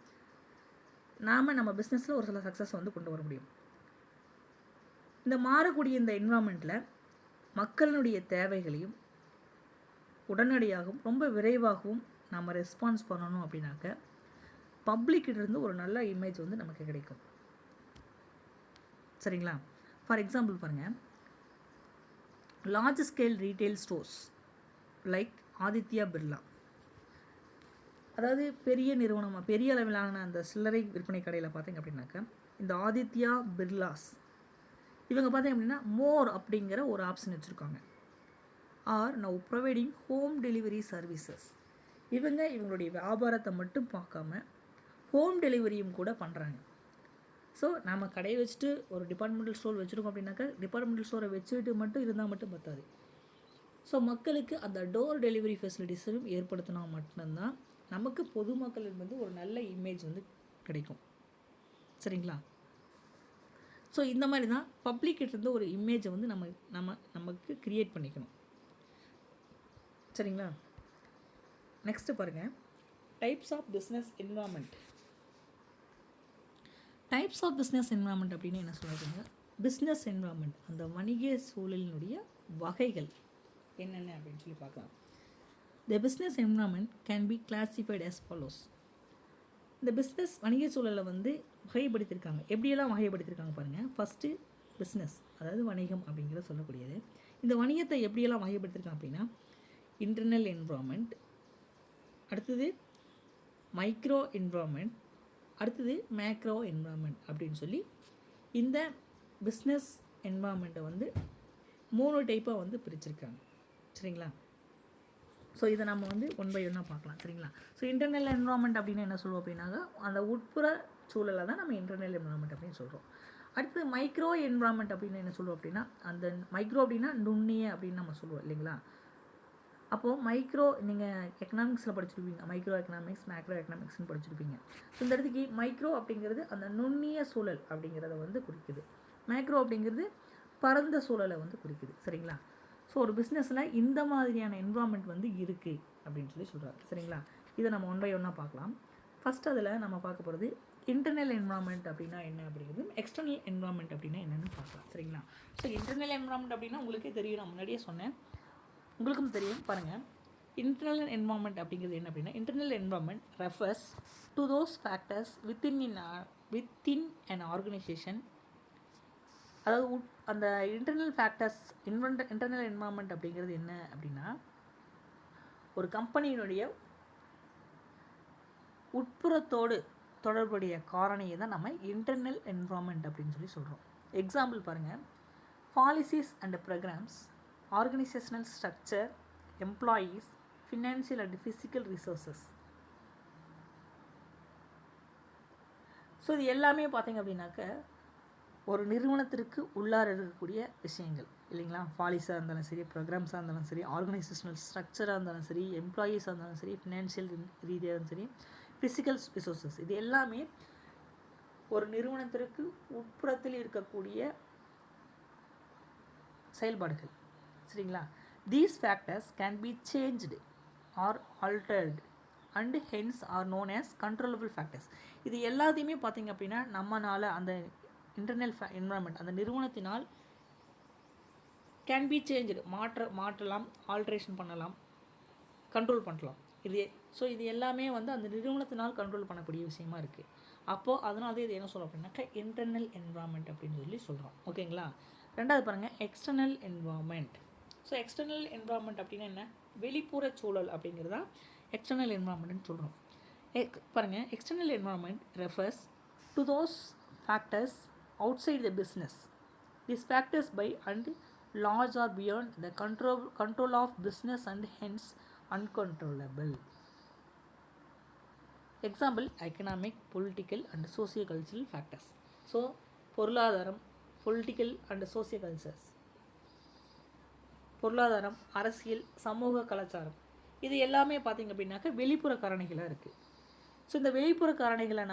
நாம் நம்ம பிஸ்னஸில் ஒரு சில சக்ஸஸ் வந்து கொண்டு வர முடியும். இந்த மாறக்கூடிய இந்த என்விரான்மெண்ட்டில் மக்களுடைய தேவைகளையும் உடனடியாகவும் ரொம்ப விரைவாகவும் நம்ம ரெஸ்பான்ஸ் பண்ணணும் அப்படின்னாக்க பப்ளிக்கிட்டேருந்து ஒரு நல்ல இமேஜ் வந்து நமக்கு கிடைக்கும். சரிங்களா? ஃபார் எக்ஸாம்பிள் பாருங்கள், large scale retail stores like Aditya Birla, அதாவது பெரிய நிறுவனமாக பெரிய அளவிலான அந்த சில்லறை விற்பனை கடையில் பார்த்தீங்க அப்படின்னாக்க இந்த ஆதித்யா பிர்லாஸ் இவங்க பார்த்தீங்க அப்படின்னா மோர் அப்படிங்கிற ஒரு ஆப்ஷன் வச்சுருக்காங்க. Are now providing home delivery services. இவங்களுடைய வியாபாரத்தை மட்டும் பார்க்காம ஹோம் டெலிவரியும் கூட பண்ணுறாங்க. ஸோ நம்ம கடையை வச்சுட்டு ஒரு டிபார்ட்மெண்டல் ஸ்டோர் வச்சுருக்கோம் அப்படின்னாக்கா டிபார்ட்மெண்டல் ஸ்டோரை வச்சுட்டு மட்டும் இருந்தால் மட்டும் பத்தாது. ஸோ மக்களுக்கு அந்த டோர் டெலிவரி ஃபெசிலிட்டிஸும் ஏற்படுத்தினா மட்டும்தான் நமக்கு பொதுமக்கள் வந்து ஒரு நல்ல இமேஜ் வந்து கிடைக்கும். சரிங்களா? ஸோ இந்த மாதிரி தான் பப்ளிக்கிட்டேருந்து ஒரு இமேஜை வந்து நமக்கு க்ரியேட் பண்ணிக்கணும். சரிங்களா? நெக்ஸ்ட்டு பாருங்கள், types of business environment. Types of business environment அப்படின்னு என்ன சொல்கிறாங்க? பிஸ்னஸ் என்விரான்மெண்ட், அந்த வணிக சூழலினுடைய வகைகள் என்னென்ன அப்படின்னு சொல்லி பார்க்கலாம். The business environment can be classified as follows. இந்த பிஸ்னஸ் வணிக சூழலை வந்து வகைப்படுத்தியிருக்காங்க. எப்படியெல்லாம் வகைப்படுத்தியிருக்காங்க பாருங்கள். ஃபஸ்ட்டு பிஸ்னஸ், அதாவது வணிகம் அப்படிங்கிற சொல்லக்கூடியது. இந்த வணிகத்தை எப்படியெல்லாம் வகைப்படுத்தியிருக்காங்க அப்படின்னா இன்டர்னல் என்விரான்மெண்ட், அடுத்தது மைக்ரோ என்விரான்மெண்ட், அடுத்தது மேக்ரோ என்விரான்மெண்ட் அப்படின்னு சொல்லி இந்த பிஸ்னஸ் என்விரான்மெண்ட்டை வந்து 3 டைப்பாக வந்து பிரிச்சிருக்காங்க. சரிங்களா? ஸோ இதை நம்ம வந்து 1 by 1 பார்க்கலாம். சரிங்களா? ஸோ இன்டர்னல் என்விரான்மெண்ட் அப்படின்னு என்ன சொல்லுவோம் அப்படின்னாக்கா அந்த உட்புற சூழலை தான் நம்ம இன்டர்னல் என்விரான்மெண்ட் அப்படின்னு சொல்கிறோம். அடுத்து மைக்ரோ என்விரான்மெண்ட் அப்படின்னு என்ன சொல்லுவோம் அப்படின்னா அந்த மைக்ரோ அப்படின்னா நுண்ணிய அப்படின்னு நம்ம சொல்லுவோம் இல்லைங்களா? அப்போது மைக்ரோ நீங்கள் எக்கனாமிக்ஸில் படிச்சிருப்பீங்க, மைக்ரோ எக்கனாமிக்ஸ் மேக்ரோ எக்கனாமிக்ஸ்னு படிச்சிருப்பீங்க. ஸோ இந்த இடத்துக்கு மைக்ரோ அப்படிங்கிறது அந்த நுண்ணிய சூழல் அப்படிங்கிறத வந்து குறிக்குது. மேக்ரோ அப்படிங்கிறது பரந்த சூழலை வந்து குறிக்குது. சரிங்களா? ஸோ ஒரு பிஸ்னஸில் இந்த மாதிரியான என்விரான்மெண்ட் வந்து இருக்குது அப்படின்னு சொல்கிறாங்க. சரிங்களா? இதை நம்ம 1 by 1 பார்க்கலாம். ஃபஸ்ட் அதில் நம்ம பார்க்க போகிறது இன்டர்னல் என்விரான்மெண்ட் அப்படின்னா என்ன அப்படிங்கிறது, எக்ஸ்டர்னல் என்விரான்மெண்ட் அப்படின்னா என்னென்னு பார்க்கலாம். சரிங்களா? ஸோ இன்டர்னல் என்விரான்மெண்ட் அப்படின்னா உங்களுக்கே தெரியும், நான் முன்னாடியே சொன்னேன், உங்களுக்கும் தெரியும். பாருங்கள், இன்டர்னல் என்விரான்மெண்ட் அப்படிங்கிறது என்ன அப்படின்னா internal environment refers to those factors within an organisation. அதாவது அந்த இன்டர்னல் ஃபேக்டர்ஸ் இன்டர்னல் என்விரான்மெண்ட் அப்படிங்கிறது என்ன அப்படின்னா ஒரு கம்பெனியினுடைய உட்புறத்தோடு தொடர்புடைய காரணியை தான் நம்ம இன்டர்னல் என்விரான்மெண்ட் அப்படின்னு சொல்லி சொல்கிறோம். எக்ஸாம்பிள் பாருங்கள், policies and programmes, organisational structure, employees, financial and physical resources. So இது எல்லாமே பார்த்திங்க அப்படின்னாக்க ஒரு நிறுவனத்திற்கு உள்ளார இருக்கக்கூடிய விஷயங்கள் இல்லைங்களா? பாலிஸாக இருந்தாலும் சரி, ப்ரோக்ராம்ஸாக இருந்தாலும் சரி, ஆர்கனைசேஷனல் ஸ்ட்ரக்சராக இருந்தாலும் சரி, எம்ப்ளாயீஸாக இருந்தாலும் சரி, ஃபினான்ஷியல் ரீதியாக இருந்தாலும் சரி, ஃபிசிக்கல் ரிசோர்ஸஸ், இது எல்லாமே ஒரு நிறுவனத்திற்கு உட்புறத்தில் இருக்கக்கூடிய செயல்பாடுகள். சரிங்களா? These factors can be changed or altered and hence are known as controllable factors. இது எல்லாத்தையுமே பார்த்திங்க அப்படின்னா நம்மளால் அந்த இன்டர்னல் என்விரான்மெண்ட் அந்த நிறுவனத்தினால் கேன் பி சேஞ்சு, மாற்றலாம், ஆல்ட்ரேஷன் பண்ணலாம், கண்ட்ரோல் பண்ணலாம். இது எல்லாமே வந்து அந்த நிறுவனத்தினால் கண்ட்ரோல் பண்ணக்கூடிய விஷயமா இருக்குது. அப்போது அதனால இது என்ன சொல்கிறோம் அப்படின்னாக்கா இன்டர்னல் என்விரான்மெண்ட் அப்படின்னு சொல்லி சொல்கிறோம். ஓகேங்களா. ரெண்டாவது பாருங்கள் external environment. So external environment அப்படின்னா என்ன, வெளிப்புற சூழல் அப்படிங்கிறதா எக்ஸ்டர்னல் என்விரான்மெண்ட்னு சொல்கிறோம். பாருங்கள் external environment refers to those factors outside the business. These factors by and large are beyond the control of business and hence uncontrollable. Example, economic, political and socio-cultural factors. So பொருளாதாரம், political and socio-cultures, பொருளாதாரம், அரசியல், சமூக கலாச்சாரம், இது எல்லாமே பார்த்திங்க அப்படின்னாக்க வெளிப்புற காரணிகளாக இருக்குது. ஸோ இந்த வெளிப்புற காரணிகளை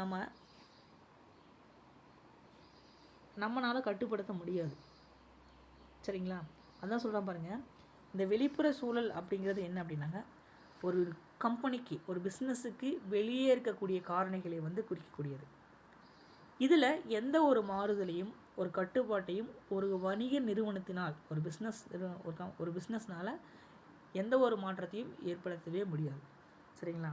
நம்மளால் கட்டுப்படுத்த முடியாது. சரிங்களா. அதான் சொல்கிறேன் பாருங்கள், இந்த வெளிப்புற சூழல் அப்படிங்கிறது என்ன அப்படின்னாங்க ஒரு கம்பெனிக்கு, ஒரு பிஸ்னஸுக்கு வெளியே இருக்கக்கூடிய காரணிகளை வந்து குறிக்கக்கூடியது. இதில் எந்த ஒரு மாறுதலையும் ஒரு கட்டுப்பாட்டையும் ஒரு வணிக நிறுவனத்தினால் ஒரு பிஸ்னஸ்னால் எந்த ஒரு மாற்றத்தையும் ஏற்படுத்தவே முடியாது. சரிங்களா.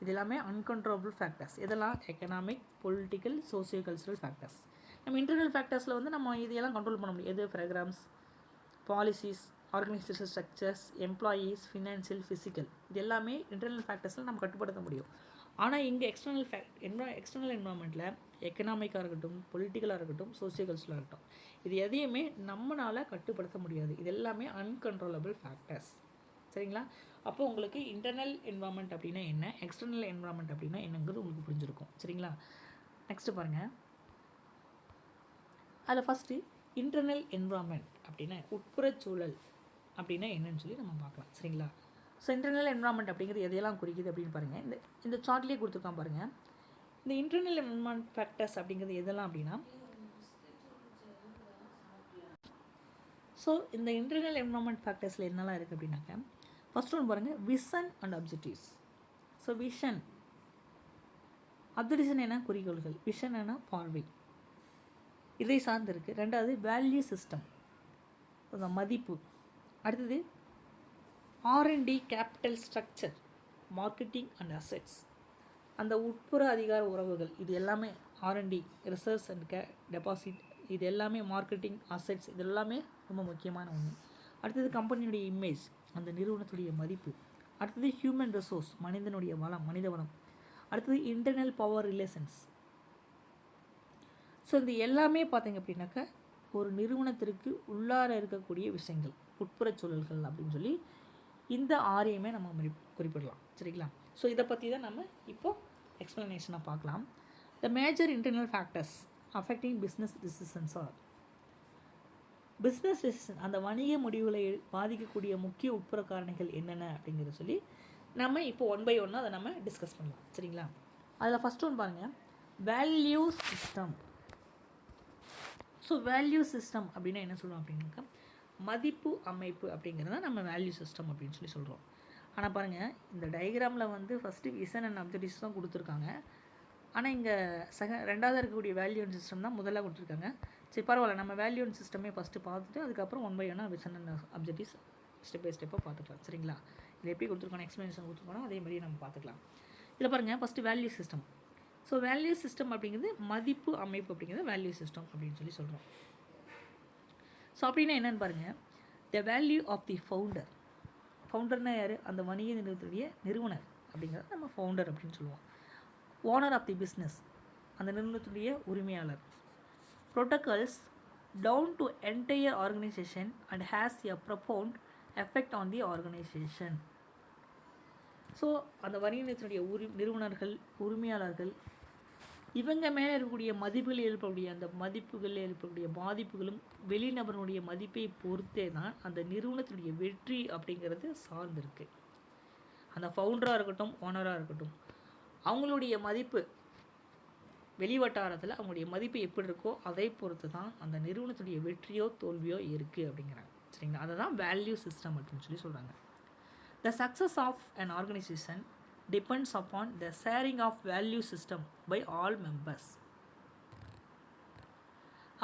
இது எல்லாமே அன்கண்ட்ரோலபிள் ஃபேக்டர்ஸ். இதெல்லாம் economic, political, socio cultural factors. நம்ம இன்டர்னல் ஃபேக்டர்ஸில் வந்து நம்ம இதெல்லாம் கண்ட்ரோல் பண்ண முடியும். எது programmes, policies, organisation structures, employees, financial, physical, இது எல்லாமே இன்டர்னல் ஃபேக்டர்ஸில் நம்ம கட்டுப்படுத்த முடியும். ஆனால் இங்கே எக்ஸ்டர்னல் என்விரான்மெண்ட்டில் எக்கனாமிக்காக இருக்கட்டும், பொலிட்டிக்கலாக இருக்கட்டும், சோசியோ கல்ச்சரலாக இருக்கட்டும், இது எதையுமே நம்மளால் கட்டுப்படுத்த முடியாது. இது எல்லாமே அன்கண்ட்ரோலபிள் ஃபேக்டர்ஸ். சரிங்களா. அப்போ உங்களுக்கு இன்டர்னல் என்விரான்மெண்ட் அப்படின்னா என்ன, எக்ஸ்டர்னல் என்விரான்மெண்ட் அப்படின்னா என்னங்கிறது உங்களுக்கு புரிஞ்சிருக்கும். சரிங்களா. நெக்ஸ்ட்டு பாருங்கள், அதில் ஃபஸ்ட்டு இன்டர்னல் என்விரான்மெண்ட் அப்படின்னா உட்புற சூழல் அப்படின்னா என்னன்னு சொல்லி நம்ம பார்க்கலாம். சரிங்களா. ஸோ இன்டர்னல் என்விரான்மெண்ட் அப்படிங்கிறது எதையெல்லாம் குறிக்குது அப்படின்னு பாருங்கள். இந்த சார்ட்லேயே கொடுத்துருக்கான் பாருங்கள். இந்த இன்டர்னல் என்விரான்மெண்ட் ஃபேக்டர்ஸ் அப்படிங்கிறது எதெல்லாம் அப்படின்னா, ஸோ இந்த இன்டர்னல் என்விரான்மெண்ட் ஃபேக்டர்ஸில் என்னெல்லாம் இருக்குது அப்படின்னாக்க ஃபர்ஸ்ட் ஒன்று பாருங்கள், vision and objectives. So vision, objectives என்ன, குறிக்கோள்கள், விஷன் என்ன, பார்வை, இதை சார்ந்து இருக்குது. ரெண்டாவது வேல்யூ சிஸ்டம், மதிப்பு. அடுத்தது R&D capital structure, marketing and assets, அந்த உட்புற அதிகார உறவுகள், இது எல்லாமே R&D, ரிசர்ச் அண்ட் டெபாசிட், இது எல்லாமே மார்க்கெட்டிங், அசெட்ஸ், இது எல்லாமே ரொம்ப முக்கியமான ஒன்று. அடுத்தது கம்பெனியுடைய இமேஜ், அந்த நிறுவனத்துடைய மதிப்பு. அடுத்தது ஹியூமன் ரிசோர்ஸ், மனித வளம். அடுத்தது இன்டர்னல் பவர் ரிலேஷன்ஸ். ஸோ இது எல்லாமே பார்த்திங்க அப்படின்னாக்கா ஒரு நிறுவனத்திற்கு உள்ளார இருக்கக்கூடிய விஷயங்கள், உட்புற சூழல்கள் அப்படின்னு சொல்லி இந்த ஆரையுமே நம்ம குறிப்பிடலாம். சரிங்களா. ஸோ இதை பற்றி தான் நம்ம இப்போது எக்ஸ்ப்ளனேஷனாக பார்க்கலாம். The major internal factors affecting business decisions are, business decision, அந்த வணிக முடிவுகளை பாதிக்கக்கூடிய முக்கிய உட்புற காரணிகள் என்னென்ன அப்படிங்கிறத சொல்லி நம்ம இப்போ ஒன் பை ஒன்னாக அதை நம்ம டிஸ்கஸ் பண்ணலாம். சரிங்களா. அதில் ஃபஸ்ட் ஒன்று பாருங்கள், value system. So value system அப்படின்னா என்ன சொல்லுவோம் அப்படின்னாக்கா மதிப்பு அமைப்பு அப்படிங்கிறத நம்ம வேல்யூ சிஸ்டம் அப்படின்னு சொல்லி சொல்கிறோம். ஆனால் பாருங்கள், இந்த டயக்ராமில் வந்து ஃபஸ்ட்டு விஷன் அண்ட் அப்ஜெக்டிவ்ஸ் தான் கொடுத்துருக்காங்க. ஆனால் இங்கே ரெண்டாவது இருக்கக்கூடிய வேல்யூ அண்ட் சிஸ்டம் தான் முதல்ல கொடுத்துருக்காங்க. சரி பரவாயில்ல, நம்ம வேல்யூ அண்ட் சிஸ்டமே ஃபஸ்ட்டு பார்த்துட்டு அதுக்கப்புறம் ஒன் பை ஒன்னாக vision and objectives step by ஸ்டெப்பாக பார்த்துக்கலாம். சரிங்களா. இது எப்படி கொடுத்துருக்கோம், எக்ஸ்ப்ளனேஷன் கொடுத்துருக்கோம், அதே மாதிரி நம்ம பார்த்துக்கலாம். இதில் பாருங்கள், first value system. So value system அப்படிங்கிறது மதிப்பு அமைப்பு அப்படிங்கிறது வேல்யூ சிஸ்டம் அப்படின்னு சொல்லி சொல்கிறோம். ஸோ அப்படின்னா என்னென்னு பாருங்கள், the value of the founder. ஃபவுண்டர்னா யார், அந்த வணிக நிறுவனத்துடைய நிறுவனர் அப்படிங்கிறத நம்ம ஃபவுண்டர் அப்படின்னு சொல்லுவோம். ஓனர் ஆஃப் தி பிஸ்னஸ், அந்த நிறுவனத்துடைய உரிமையாளர். Protocols down to entire organisation and has a profound effect on the organisation. So அந்த வணிக நிறுவனத்துடைய நிறுவனர்கள், உரிமையாளர்கள், இவங்க மேலே இருக்கக்கூடிய மதிப்புகளில் ஏற்படக்கூடிய அந்த மதிப்புகளில் ஏற்படக்கூடிய பாதிப்புகளும் வெளிநபருடைய மதிப்பை பொறுத்தே தான் அந்த நிறுவனத்துடைய வெற்றி அப்படிங்கிறது சார்ந்திருக்கு. அந்த ஃபவுண்டராக இருக்கட்டும், ஓனராக இருக்கட்டும், அவங்களுடைய மதிப்பு வெளிவட்டாரத்தில் அவங்களுடைய மதிப்பு எப்படி இருக்கோ அதை பொறுத்து தான் அந்த நிறுவனத்துடைய வெற்றியோ தோல்வியோ இருக்குது அப்படிங்கிறாங்க. சரிங்களா. அதை தான் வேல்யூ சிஸ்டம் அப்படின்னு சொல்லி சொல்கிறாங்க. The success of an organization depends upon the sharing of value system by all members.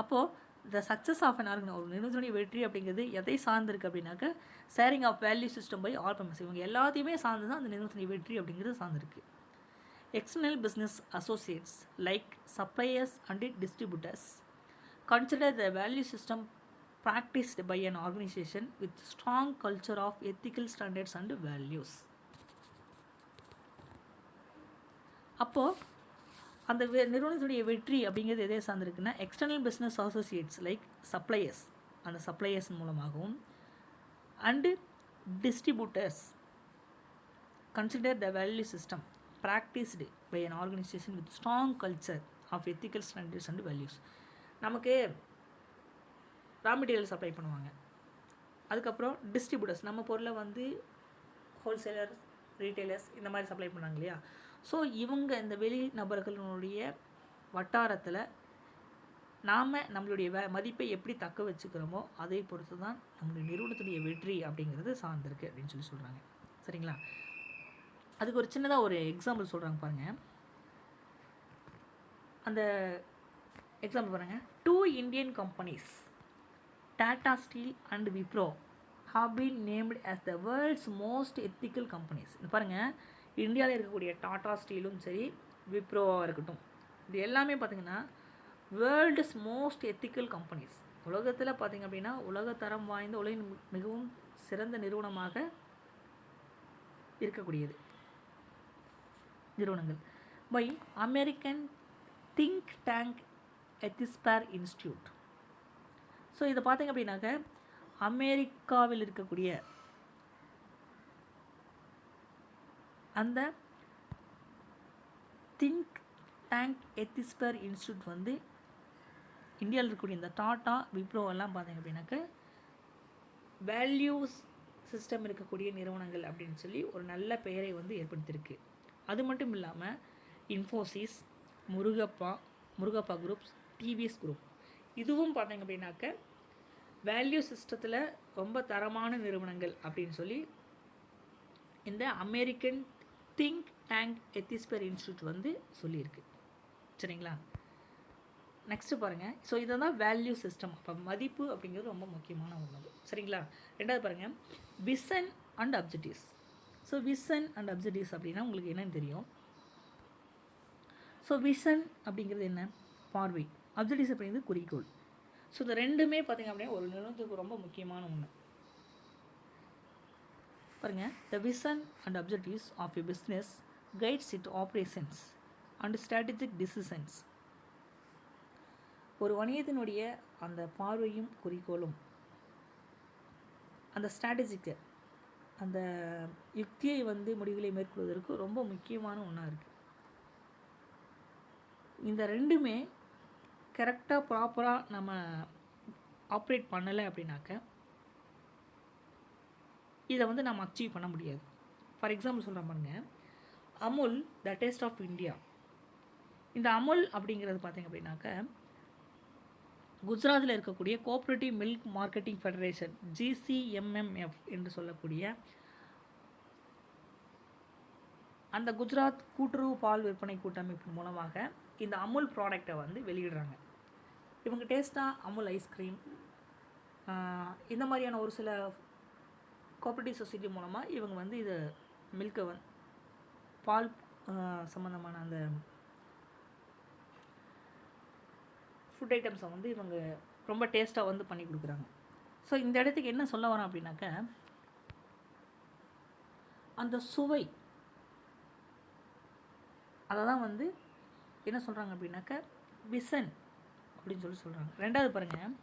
அப்போது த சக்ஸஸ் ஆஃப் அன் ஆர்கனை ஒரு நிறுவனத்துடைய வெற்றி அப்படிங்கிறது எதை சார்ந்திருக்கு அப்படின்னாக்க sharing of value system by all members. இவங்க எல்லாத்தையுமே சார்ந்து தான் அந்த நிறுவனத்துடைய வெற்றி அப்படிங்கிறது சார்ந்திருக்கு. External business associates like suppliers and distributors consider the value system practiced by an organization with strong culture of ethical standards and values. அப்போ அந்த நிறுவனத்துடைய வெற்றி அப்படிங்கிறது எதை சார்ந்திருக்குன்னா external business associates like suppliers, அந்த சப்ளையர்ஸ் மூலமாகவும் and distributors consider the value system practised by an organisation with strong culture of ethical standards and values. நமக்கு ரா மெட்டீரியல் சப்ளை பண்ணுவாங்க, அதுக்கப்புறம் டிஸ்ட்ரிபியூட்டர்ஸ் நம்ம பொருளை வந்து ஹோல்சேலர், ரீட்டைலர்ஸ் இந்த மாதிரி சப்ளை பண்ணாங்க இல்லையா. ஸோ இவங்க இந்த வெளி நபர்களுடைய வட்டாரத்தில் நாம் நம்மளுடைய மதிப்பை எப்படி தக்க வச்சுக்கிறோமோ அதை பொறுத்து தான் நம்மளுடைய நிறுவனத்துடைய வெற்றி அப்படிங்கிறது சார்ந்திருக்கு அப்படின்னு சொல்லி சொல்கிறாங்க. சரிங்களா? அதுக்கு ஒரு சின்னதாக ஒரு எக்ஸாம்பிள் சொல்கிறாங்க பாருங்கள். அந்த எக்ஸாம்பிள் பாருங்கள். 2 Indian companies, Tata Steel and Wipro, have been named as the world's most ethical companies. இது பாருங்கள், இந்தியாவில் இருக்கக்கூடிய டாடா ஸ்டீலும் சரி, விப்ரோவாக இருக்கட்டும், இது எல்லாமே பார்த்திங்கன்னா வேர்ல்ட்ஸ் மோஸ்ட் எத்திக்கல் கம்பெனிஸ். உலகத்தில் பார்த்திங்க அப்படின்னா உலகத்தரம் வாய்ந்த உலகின் மிகவும் சிறந்த நிறுவனமாக இருக்கக்கூடியது நிறுவனங்கள் by American think tank Ethisphere Institute. So இதை பார்த்திங்க அப்படின்னாக்க அமெரிக்காவில் இருக்கக்கூடிய அந்த திங்க் டேங்க் எத்திஸ்பேர் இன்ஸ்டியூட் வந்து இந்தியாவில் இருக்கக்கூடிய இந்த டாட்டா, விப்ரோ எல்லாம் பார்த்திங்க அப்படின்னாக்க வேல்யூஸ் சிஸ்டம் இருக்கக்கூடிய நிறுவனங்கள் அப்படின்னு சொல்லி ஒரு நல்ல பெயரை வந்து ஏற்படுத்தியிருக்கு. அது மட்டும் இல்லாமல் Infosys, Murugappa groups, TVS group இதுவும் பார்த்திங்க அப்படின்னாக்க வேல்யூ சிஸ்டத்தில் ரொம்ப தரமான நிறுவனங்கள் அப்படின்னு சொல்லி இந்த American think tank Ethisphere institute வந்து சொல்லியிருக்கு. சரிங்களா? நெக்ஸ்ட்டு பாருங்கள். ஸோ இதை தான் வேல்யூ சிஸ்டம். அப்போ மதிப்பு அப்படிங்கிறது ரொம்ப முக்கியமான ஒன்று. சரிங்களா? ரெண்டாவது பாருங்கள், vision and objectives. So vision and objectives அப்படின்னா உங்களுக்கு என்னன்னு தெரியும். ஸோ விஷன் அப்படிங்கிறது என்ன? பார்வை. அப்ஜெக்டிவ்ஸ் அப்படிங்கிறது குறிக்கோள். ஸோ இந்த ரெண்டுமே பார்த்திங்க அப்படின்னா ஒரு நிறுவனத்துக்கு ரொம்ப முக்கியமான ஒன்று. பாருங்கள், the vision and objectives of a business guides it operations and strategic decisions. ஒரு வணிகத்தினுடைய அந்த பார்வையும் குறிக்கோளும் அந்த ஸ்ட்ராட்டஜிக்கு, அந்த யுக்தியை வந்து முடிவுகளை மேற்கொள்வதற்கு ரொம்ப முக்கியமான ஒன்றா இருக்குது. இந்த ரெண்டுமே கரெக்டாக ப்ராப்பராக நம்ம ஆப்ரேட் பண்ணலை அப்படின்னாக்க இதை வந்து நம்ம அச்சீவ் பண்ண முடியாது. ஃபார் எக்ஸாம்பிள் சொல்கிறேன் பாருங்கள், Amul the taste of India. இந்த அமுல் அப்படிங்கிறது பார்த்திங்க அப்படின்னாக்க குஜராத்தில் இருக்கக்கூடிய cooperative milk marketing federation, GCMMF என்று சொல்லக்கூடிய அந்த குஜராத் கூட்டுறவு பால் விற்பனை கூட்டமைப்பு மூலமாக இந்த அமுல் ப்ராடக்டை வந்து வெளியிடுறாங்க. இவங்க டேஸ்ட்டாக அமுல் ஐஸ்கிரீம் இந்த மாதிரியான ஒரு சில கோஆப்ரேட்டிவ் சொசைட்டி மூலமாக இவங்க வந்து இதை மில்கை வந்து பால் சம்மந்தமான அந்த ஃபுட் ஐட்டம்ஸை வந்து இவங்க ரொம்ப டேஸ்ட்டாக வந்து பண்ணி கொடுக்குறாங்க. ஸோ இந்த இடத்துக்கு என்ன சொல்ல வரோம் அப்படின்னாக்க அந்த சுவை அதை தான் வந்து என்ன சொல்கிறாங்க அப்படின்னாக்க விஷன் அப்படின்னு சொல்லி சொல்கிறாங்க. ரெண்டாவது பாருங்கள்,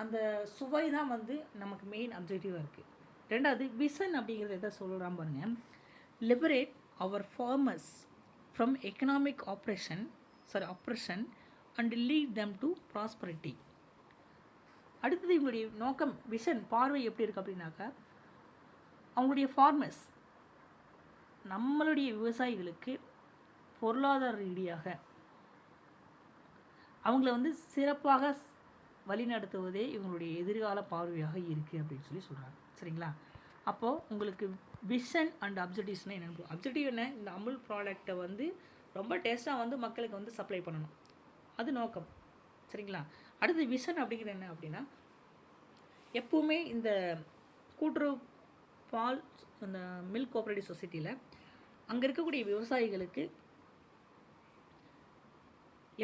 அந்த சுவை தான் வந்து நமக்கு மெயின் அப்ஜெக்டிவாக இருக்குது. ரெண்டாவது விஷன் அப்படிங்கிறது எதை சொல்கிறான் பாருங்கள், liberate our farmers from economic operation and lead them to prosperity. அடுத்தது இவங்களுடைய நோக்கம், விஷன், பார்வை எப்படி இருக்குது அப்படின்னாக்கா அவங்களுடைய ஃபார்மர்ஸ், நம்மளுடைய விவசாயிகளுக்கு பொருளாதார ரீதியாக அவங்கள வந்து சிறப்பாக வழிநடத்துவதே இவங்களுடைய எதிர்கால பார்வையாக இருக்குது அப்படின்னு சொல்லி சொல்கிறாங்க. சரிங்களா? அப்போது உங்களுக்கு விஷன் அண்ட் அப்ஜெக்டிவ்ஸ்னால் என்னென்னு, அப்ஜெக்டிவ் என்ன, இந்த அமுல் ப்ராடக்டை வந்து ரொம்ப டேஸ்ட்டாக வந்து மக்களுக்கு வந்து சப்ளை பண்ணணும், அது நோக்கம். சரிங்களா? அடுத்து விஷன் அப்படிங்கிறது என்ன அப்படின்னா, எப்போவுமே இந்த கூட்டுறவு பால் அந்த மில்க் கோஆப்ரேட்டிவ் சொசைட்டியில் அங்கே இருக்கக்கூடிய விவசாயிகளுக்கு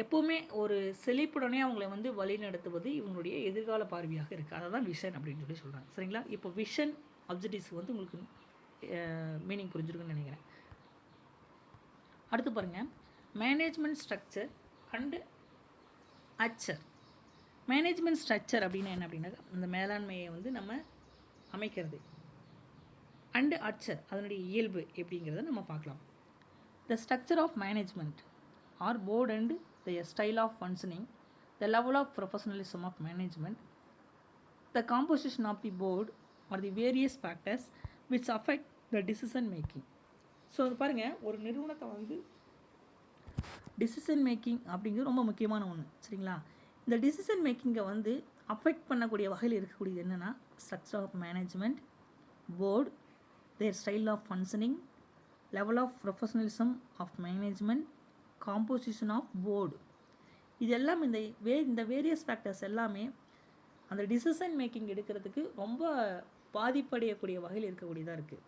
எப்போவுமே ஒரு செழிப்புடனே அவங்கள வந்து வழிநடத்துவது இவங்களுடைய எதிர்கால பார்வையாக இருக்குது. அதை தான் விஷன் அப்படின்னு சொல்லி சொல்கிறாங்க. சரிங்களா? இப்போ விஷன் அப்ஜெக்டிவ்ஸ் வந்து உங்களுக்கு மீனிங் புரிஞ்சிருக்குன்னு நினைக்கிறேன். அடுத்து பாருங்கள், மேனேஜ்மெண்ட் ஸ்ட்ரக்சர் அண்டு அச்சர். மேனேஜ்மெண்ட் ஸ்ட்ரக்சர் அப்படின்னா என்ன அப்படின்னா, இந்த மேலாண்மையை வந்து நம்ம அமைக்கிறது. அண்டு அச்சர் அதனுடைய இயல்பு எப்படிங்கிறத நம்ம பார்க்கலாம். The structure of management or board and the style of functioning, the level of professionalism of management, the composition of the board or the various factors which affect the decision making. So அது பாருங்கள், ஒரு நிறுவனத்தை வந்து decision making அப்படிங்கிறது ரொம்ப முக்கியமான ஒன்று. சரிங்களா? இந்த டிசிஷன் மேக்கிங்கை வந்து அஃபெக்ட் பண்ணக்கூடிய வகையில் இருக்கக்கூடியது என்னென்னா, structure of management, board, their style of functioning, level of professionalism of management, composition of board. இது எல்லாம் இந்த வேரியஸ் ஃபேக்டர்ஸ் எல்லாமே அந்த டிசிஷன் மேக்கிங் எடுக்கிறதுக்கு ரொம்ப பாதிப்படையக்கூடிய வகையில் இருக்கக்கூடியதாக இருக்குது.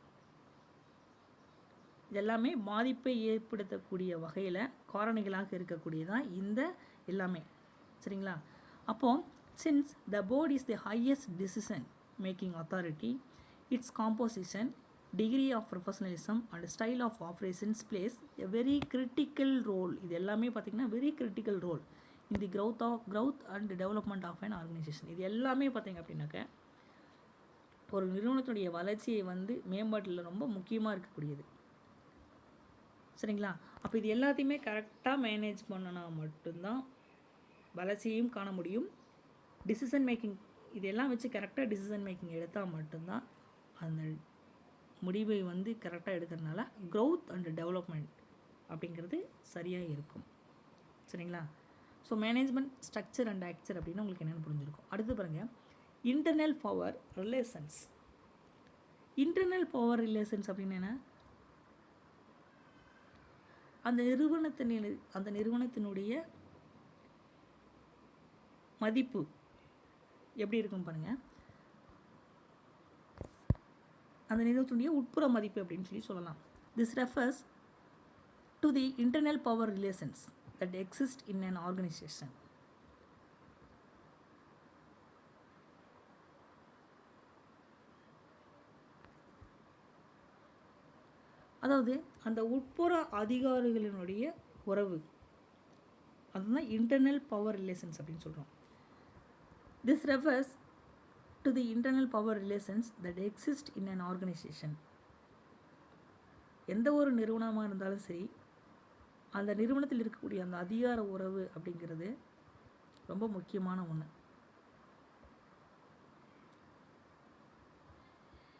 இதெல்லாமே பாதிப்பை ஏற்படுத்தக்கூடிய வகையில் காரணிகளாக இருக்கக்கூடியதான் இந்த எல்லாமே. சரிங்களா? அப்போது since the board is the highest decision making authority, its composition, degree of professionalism and style of operations plays a very critical role. இது எல்லாமே பார்த்திங்கன்னா very critical role in the growth and development of an organisation. இது எல்லாமே பார்த்திங்க அப்படின்னாக்க ஒரு நிறுவனத்துடைய வளர்ச்சியை வந்து மேம்பாட்டில் ரொம்ப முக்கியமாக இருக்கக்கூடியது. சரிங்களா? அப்போ இது எல்லாத்தையுமே கரெக்டாக மேனேஜ் பண்ணினா மட்டும்தான் வளர்ச்சியையும் காண முடியும். டிசிஷன் மேக்கிங் இதெல்லாம் வச்சு கரெக்டாக டிசிஷன் மேக்கிங் எடுத்தால் மட்டும்தான் அந்த முடிவை வந்து கரெக்டாக எடுக்கிறதுனால growth அண்ட் டெவலப்மெண்ட் அப்படிங்கிறது சரியாக இருக்கும். சரிங்களா? ஸோ மேனேஜ்மெண்ட் ஸ்ட்ரக்சர் அண்ட் ஆக்சர் அப்படின்னு உங்களுக்கு என்னென்னு புரிஞ்சிருக்கும். அடுத்து பாருங்கள், internal power relations. Internal power relations அப்படின்னு என்ன, அந்த நிறுவனத்தினுடைய மதிப்பு எப்படி இருக்குன்னு பாருங்கள். அந்த நிறுவனத்தினுடைய உட்புற மதிப்பு அப்படின்னு சொல்லலாம். This refers to the internal power relations that exist in an organization. அதாவது அந்த உட்புற அதிகாரிகளினுடைய உறவு, அதுதான் இன்டர்னல் பவர் ரிலேஷன்ஸ் அப்படின்னு சொல்கிறோம். This refers to the internal power relations that exist in an organization. எந்த ஒரு நிறுவனமாக இருந்தாலும் சரி, அந்த நிறுவனத்தில் இருக்கக்கூடிய அந்த அதிகார உறவு அப்படிங்கிறது ரொம்ப முக்கியமான ஒன்று.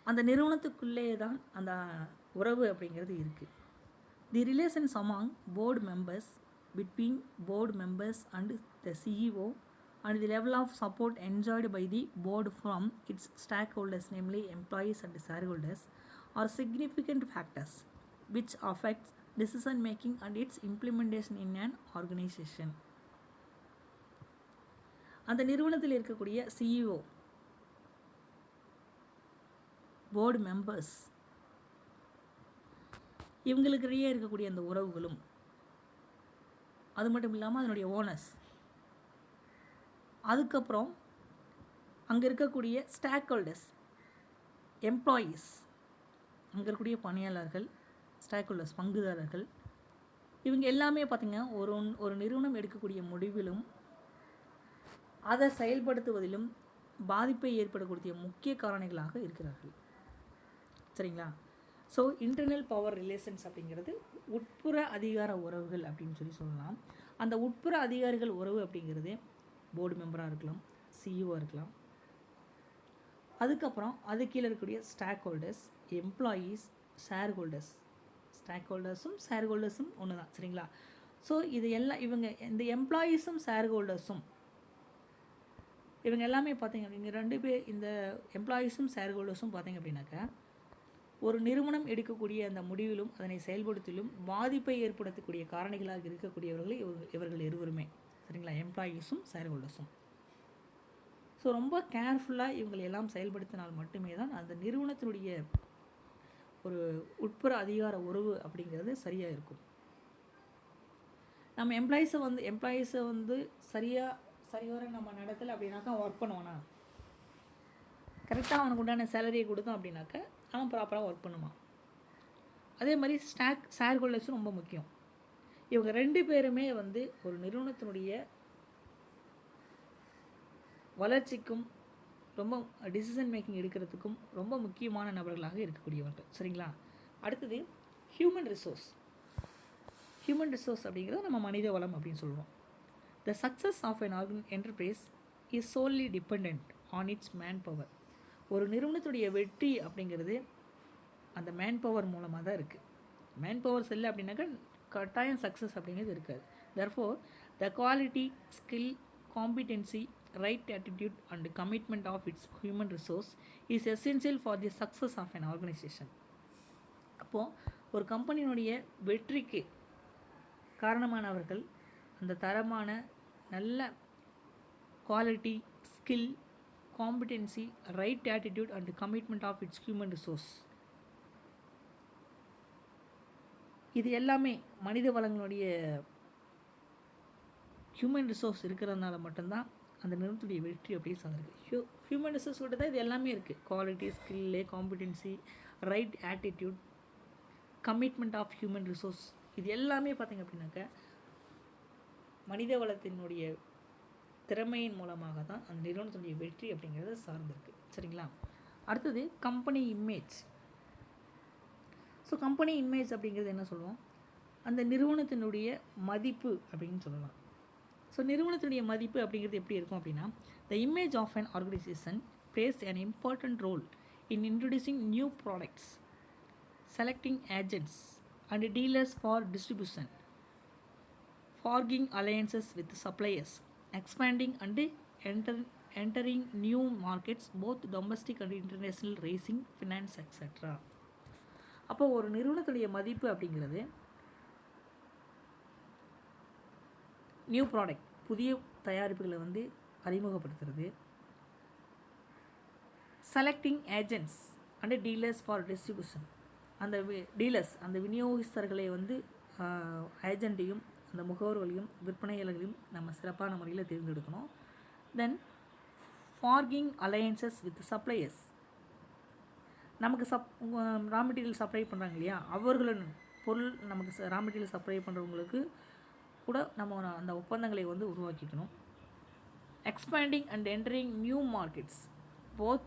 அந்த நிறுவனத்துக்குள்ளே தான் அந்த உறவு அப்படிங்கிறது இருக்குது. The relations among board members, between board members and the CEO and the level of support enjoyed by the board from its stakeholders, namely employees and shareholders, are significant factors which affects decision making and its implementation in an organization. அந்த நிறுவனத்தில் இருக்கக்கூடிய CEO, board members, இவங்களுக்கிடையே இருக்கக்கூடிய அந்த உறவுகளும், அது மட்டும் இல்லாமல் அதனுடைய ஓனர்ஸ், அதுக்கப்புறம் அங்கே இருக்கக்கூடிய ஸ்டாக் ஹோல்டர்ஸ், எம்ப்ளாயீஸ், அங்கே இருக்கக்கூடிய பணியாளர்கள், ஸ்டாக் ஹோல்டர்ஸ் பங்குதாரர்கள், இவங்க எல்லாமே பார்த்திங்கன்னா ஒரு நிறுவனம் எடுக்கக்கூடிய முடிவிலும் அதை செயல்படுத்துவதிலும் பாதிப்பை ஏற்படக்கூடிய முக்கிய காரணிகளாக இருக்கிறார்கள். சரிங்களா? ஸோ இன்டர்னல் பவர் ரிலேஷன்ஸ் அப்படிங்கிறது உட்புற அதிகார உறவுகள் அப்படின்னு சொல்லலாம். அந்த உட்புற அதிகாரிகள் உறவு அப்படிங்கிறது போர்டு மெம்பராக இருக்கலாம், சிஇஓ இருக்கலாம், அதுக்கப்புறம் அது கீழே இருக்கக்கூடிய stock holders, employees, share holders. Stock ஹோல்டர்ஸும் ஷேர் ஹோல்டர்ஸும் ஒன்று தான். சரிங்களா? ஸோ இது எல்லாம் இந்த எம்ப்ளாயீஸும் ஷேர் ஹோல்டர்ஸும் இவங்க எல்லாமே பார்த்திங்க அப்படிங்க, ரெண்டு பேர் இந்த எம்ப்ளாயீஸும் ஷேர் ஹோல்டர்ஸும் பார்த்திங்க அப்படின்னாக்கா ஒரு நிறுவனம் எடுக்கக்கூடிய அந்த முடிவிலும் அதனை செயல்படுத்திலும் பாதிப்பை ஏற்படுத்தக்கூடிய காரணிகளாக இருக்கக்கூடியவர்கள் இவர்கள் இருவருமே. சரிங்களா? எம்ப்ளாயீஸும் ஷேர் ஹோல்டர்ஸும். ஸோ ரொம்ப கேர்ஃபுல்லாக இவங்களை எல்லாம் செயல்படுத்தினால் மட்டுமே தான் அந்த நிறுவனத்தினுடைய ஒரு உட்புற அதிகார உறவு அப்படிங்கிறது சரியாக இருக்கும். நம்ம எம்ப்ளாயீஸை வந்து சரிவர நம்ம நடத்தலை அப்படின்னாக்கா ஒர்க் பண்ணுவானா, கரெக்டாக அவனுக்கு உண்டான சேலரியை கொடுத்தோம் அப்படின்னாக்கா அவன் ப்ராப்பராக ஒர்க் பண்ணுவான். அதே மாதிரி ஷேர் ஹோல்டர்ஸும் ரொம்ப முக்கியம். இவங்க 2 பேருமே வந்து ஒரு நிறுவனத்தினுடைய வளர்ச்சிக்கும் ரொம்ப டிசிஷன் மேக்கிங் எடுக்கிறதுக்கும் ரொம்ப முக்கியமான நபர்களாக இருக்கக்கூடியவர்கள். சரிங்களா? அடுத்தது ஹியூமன் ரிசோர்ஸ் அப்படிங்கிறது நம்ம மனித வளம் அப்படின்னு சொல்லுவோம். The success of an enterprise is solely dependent on its manpower. ஒரு நிறுவனத்துடைய வெற்றி அப்படிங்கிறது அந்த மேன் பவர் மூலமாக தான் இருக்குது. மேன் பவர்ஸ் இல்லை அப்படின்னாக்கா கட்டாயம் சக்ஸஸ் அப்படிங்கிறது இருக்காது. therefore the quality, skill, competency, right attitude and commitment of its human resource is essential for the success of an organization. அப்போது ஒரு கம்பெனியினுடைய வெற்றிக்கு காரணமானவர்கள் அந்த தரமான நல்ல quality, skill, competency, right attitude and commitment of its human resource. இது எல்லாமே மனித வளங்களுடைய ஹியூமன் ரிசோர்ஸ் இருக்கிறதுனால மட்டும்தான் அந்த நிறுவனத்துடைய வெற்றி அப்படியே சார்ந்திருக்கு. ஹியூமன் ரிசோர்ஸ் கிட்ட தான் இது எல்லாமே இருக்குது. Quality, skill, competency, right attitude, commitment of human resource, இது எல்லாமே பார்த்திங்க அப்படின்னாக்க மனித வளத்தினுடைய திறமையின் மூலமாக தான் அந்த நிறுவனத்தினுடைய வெற்றி அப்படிங்கிறது சார்ந்திருக்கு. சரிங்களா? அடுத்தது company image. So company image அப்படிங்கிறது என்ன சொல்லுவோம், அந்த நிறுவனத்தினுடைய மதிப்பு அப்படின்னு சொல்லலாம். ஸோ நிறுவனத்தினுடைய மதிப்பு அப்படிங்கிறது எப்படி இருக்கும் அப்படின்னா, the image of an organisation plays an important role in introducing new products, selecting agents and dealers for distribution, forging alliances with suppliers, expanding and entering new markets, both domestic and international, raising finance, etc. அப்போ ஒரு நிறுவனத்துடைய மதிப்பு அப்படிங்கிறது new product, புதிய தயாரிப்புகளை வந்து அறிமுகப்படுத்துறது, selecting agents and dealers for distribution, அந்த dealers அந்த விநியோகஸ்தர்களை வந்து ஏஜெண்ட்டையும் அந்த முகவர்களையும் விற்பனையாளர்களையும் நம்ம சிறப்பான முறையில் தேர்ந்தெடுக்கணும். தென் ஃபார்கிங் அலையன்சஸ் வித் சப்ளையர்ஸ், நமக்கு ரா மெட்டீரியல் சப்ளை பண்ணுறாங்க இல்லையா, அவர்களின் பொருள் நமக்கு ரா மெட்டீரியல் சப்ளை பண்ணுறவங்களுக்கு கூட நம்ம அந்த ஒப்பந்தங்களை வந்து உருவாக்கிக்கணும். Expanding and entering new markets, both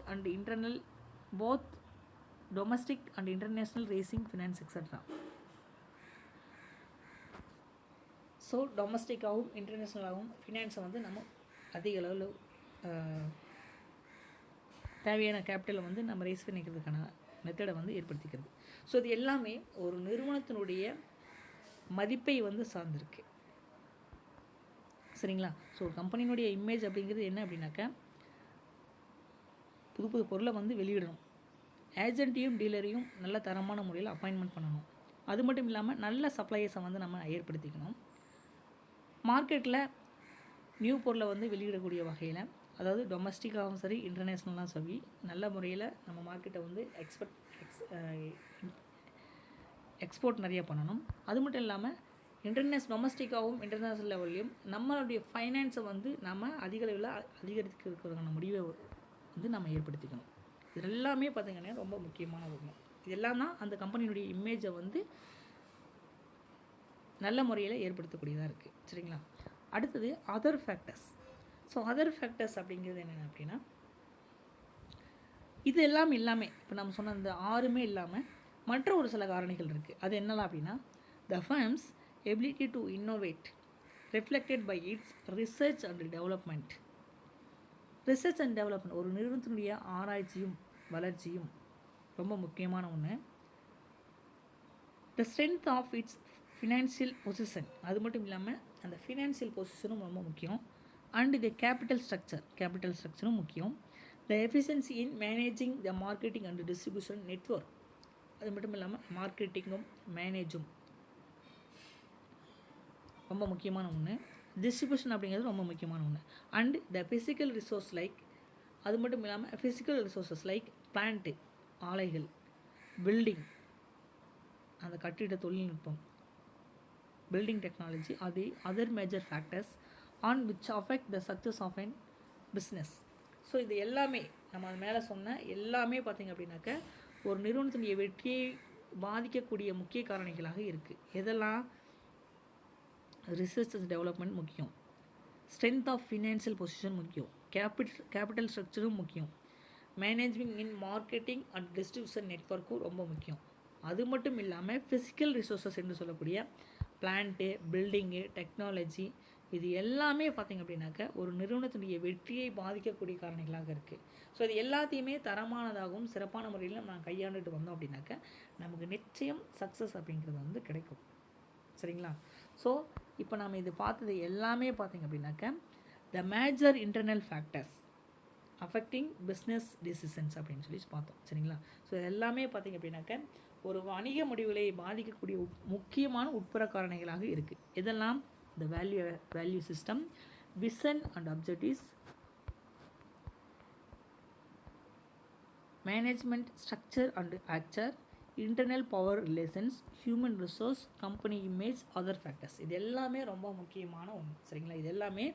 domestic and international, raising finance extra. So டொமஸ்டிக்காகவும் இன்டர்நேஷ்னலாகவும் ஃபினான்ஸை வந்து நம்ம அதிக அளவில் தேவையான கேபிட்டலை வந்து நம்ம ரேஸ் பண்ணிக்கிறதுக்கான மெத்தடை வந்து ஏற்படுத்திக்கிறது. ஸோ இது எல்லாமே ஒரு நிறுவனத்தினுடைய மதிப்பை வந்து சார்ந்திருக்கு. சரிங்களா? ஸோ ஒரு கம்பெனியினுடைய இமேஜ் அப்படிங்கிறது என்ன அப்படின்னாக்கா, புது பொருளை வந்து வெளியிடணும், ஏஜென்ட்டையும் டீலரையும் நல்ல தரமான முறையில் அப்பாயின்மெண்ட் பண்ணணும், அது மட்டும் இல்லாமல் நல்ல சப்ளையர்ஸை வந்து நம்ம ஏற்படுத்திக்கணும், மார்க்கெட்டில் நியூ பொருளை வந்து வெளியிடக்கூடிய வகையில், அதாவது டொமஸ்டிக்காகவும் சரி இன்டர்நேஷ்னலாகவும் சரி நல்ல முறையில் நம்ம மார்க்கெட்டை வந்து எக்ஸ்போர்ட் நிறைய பண்ணணும். அது மட்டும் இல்லாமல் டொமஸ்டிக்காகவும் இன்டர்நேஷ்னல் லெவல்லையும் நம்மளுடைய ஃபைனான்ஸை வந்து நம்ம அதிக அளவில் அதிகரிக்கிறதுக்கான முடிவை வந்து நம்ம ஏற்படுத்திக்கணும். இது எல்லாமே பார்த்திங்கன்னா ரொம்ப முக்கியமான ஒன்று. இதெல்லாம் தான் அந்த கம்பெனியினுடைய இமேஜை வந்து நல்ல முறையில் ஏற்படுத்தக்கூடியதாக இருக்குது. சரிங்களா? அடுத்தது other factors. So other factors அப்படிங்கிறது என்னென்ன அப்படின்னா, இது எல்லாம் இல்லாமல் இப்போ நம்ம சொன்ன இந்த 6மே இல்லாமல் மற்ற ஒரு சில காரணிகள் இருக்குது. அது என்னலாம் அப்படின்னா, the firm's ability to innovate reflected by its research and development. Research and development ஒரு நிறுவனத்தினுடைய ஆராய்ச்சியும் வளர்ச்சியும் ரொம்ப முக்கியமான ஒன்று. The strength of its financial position, அது மட்டும் இல்லாமல் அந்த ஃபினான்ஷியல் பொசிஷனும் ரொம்ப முக்கியம். அண்ட் த கேபிட்டல் ஸ்ட்ரக்சரும் முக்கியம். த efficiency in managing the marketing and distribution network, அது மட்டும் இல்லாமல் மார்க்கெட்டிங்கும் மேனேஜும் ரொம்ப முக்கியமான ஒன்று. டிஸ்ட்ரிபியூஷன் அப்படிங்கிறது ரொம்ப முக்கியமான ஒன்று. And the physical resource like, அது மட்டும் இல்லாமல் ஃபிசிக்கல் ரிசோர்ஸஸ் லைக் பிளான்ட்டு, ஆலைகள், பில்டிங், அந்த கட்டிட தொழில்நுட்பம், பில்டிங் டெக்னாலஜி, அது other major factors on which affect the success of an business. So இது எல்லாமே நம்ம அது மேலே சொன்ன எல்லாமே பார்த்திங்க அப்படின்னாக்க ஒரு நிறுவனத்தினுடைய வெற்றியை பாதிக்கக்கூடிய முக்கிய காரணிகளாக இருக்குது. எதெல்லாம்? ரிசர்ச் டெவலப்மெண்ட் முக்கியம், ஸ்ட்ரென்த் ஆஃப் ஃபினான்ஷியல் பொசிஷன் முக்கியம், கேபிட்டல் ஸ்ட்ரக்சரும் முக்கியம், management in marketing and distribution நெட்வொர்க்கும் ரொம்ப முக்கியம். அது மட்டும் இல்லாமல் ஃபிசிக்கல் ரிசோர்ஸஸ் என்று சொல்லக்கூடிய பிளான்ட்டு, பில்டிங்கு, டெக்னாலஜி, இது எல்லாமே பார்த்திங்க அப்படின்னாக்க ஒரு நிறுவனத்தினுடைய வெற்றியை பாதிக்கக்கூடிய காரணிகளாக இருக்குது. ஸோ இது எல்லாத்தையுமே தரமானதாகவும் சிறப்பான முறையில் நம்ம கையாண்டுட்டு வந்தோம் அப்படின்னாக்க நமக்கு நிச்சயம் சக்ஸஸ் அப்படிங்கிறது வந்து கிடைக்கும். சரிங்களா? ஸோ இப்போ நாம் இது பார்த்தது எல்லாமே பார்த்திங்க அப்படின்னாக்க த major internal factors affecting business decisions அப்படின்னு சொல்லி பார்த்தோம். சரிங்களா? ஸோ எல்லாமே பார்த்திங்க அப்படின்னாக்க ஒரு வணிக முடிவுகளை பாதிக்கக்கூடிய முக்கியமான உட்புற காரணிகளாக இருக்குது. இதெல்லாம் the value system, vision and objectives, management structure and actor, internal power relations, human resource, company image, other factors. இது எல்லாமே ரொம்ப முக்கியமான ஒன்று. சரிங்களா? இது எல்லாமே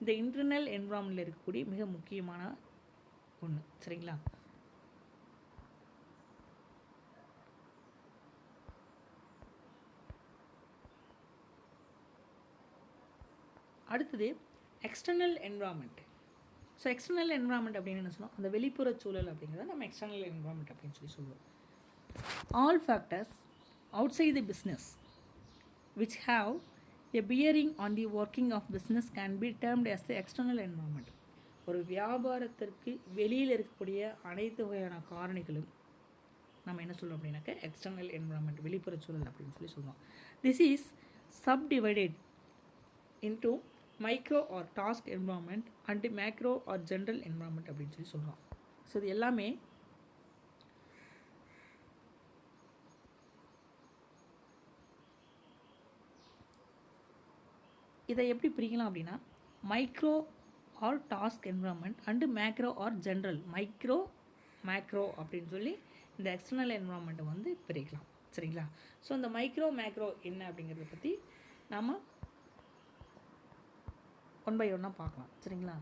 இந்த இன்டர்னல் என்விரான்மெண்ட்டில் இருக்கக்கூடிய மிக முக்கியமான ஒன்று. சரிங்களா? அடுத்தது external environment. So external environment அப்படின்னு என்ன சொன்னோம்? அந்த வெளிப்புற சூழல் அப்படிங்கிறத நம்ம எக்ஸ்டர்னல் என்விரான்மெண்ட் அப்படின்னு சொல்லி சொல்லுவோம். All factors outside the business which have a bearing on the working of business can be termed as the external environment. ஒரு வியாபாரத்திற்கு வெளியில் இருக்கக்கூடிய அனைத்து வகையான காரணிகளும் நம்ம என்ன சொல்லுவோம் அப்படின்னாக்க எக்ஸ்டர்னல் என்விரான்மெண்ட், வெளிப்புற சூழல் அப்படின்னு சொல்லி சொல்லுவோம். This is subdivided into micro or task environment and macro or general environment அப்படின்னு சொல்லி சொல்கிறோம். ஸோ இது எல்லாமே இதை எப்படி பிரிக்கலாம் அப்படின்னா micro or task environment and macro or general, micro macro அப்படின்னு சொல்லி இந்த எக்ஸ்டர்னல் என்விரான்மெண்ட்டை வந்து பிரிக்கலாம். சரிங்களா? ஸோ இந்த மைக்ரோ மேக்ரோ என்ன அப்படிங்கிறத பற்றி நாம் ஒன் பை ஒன்னாக பார்க்கலாம். சரிங்களா?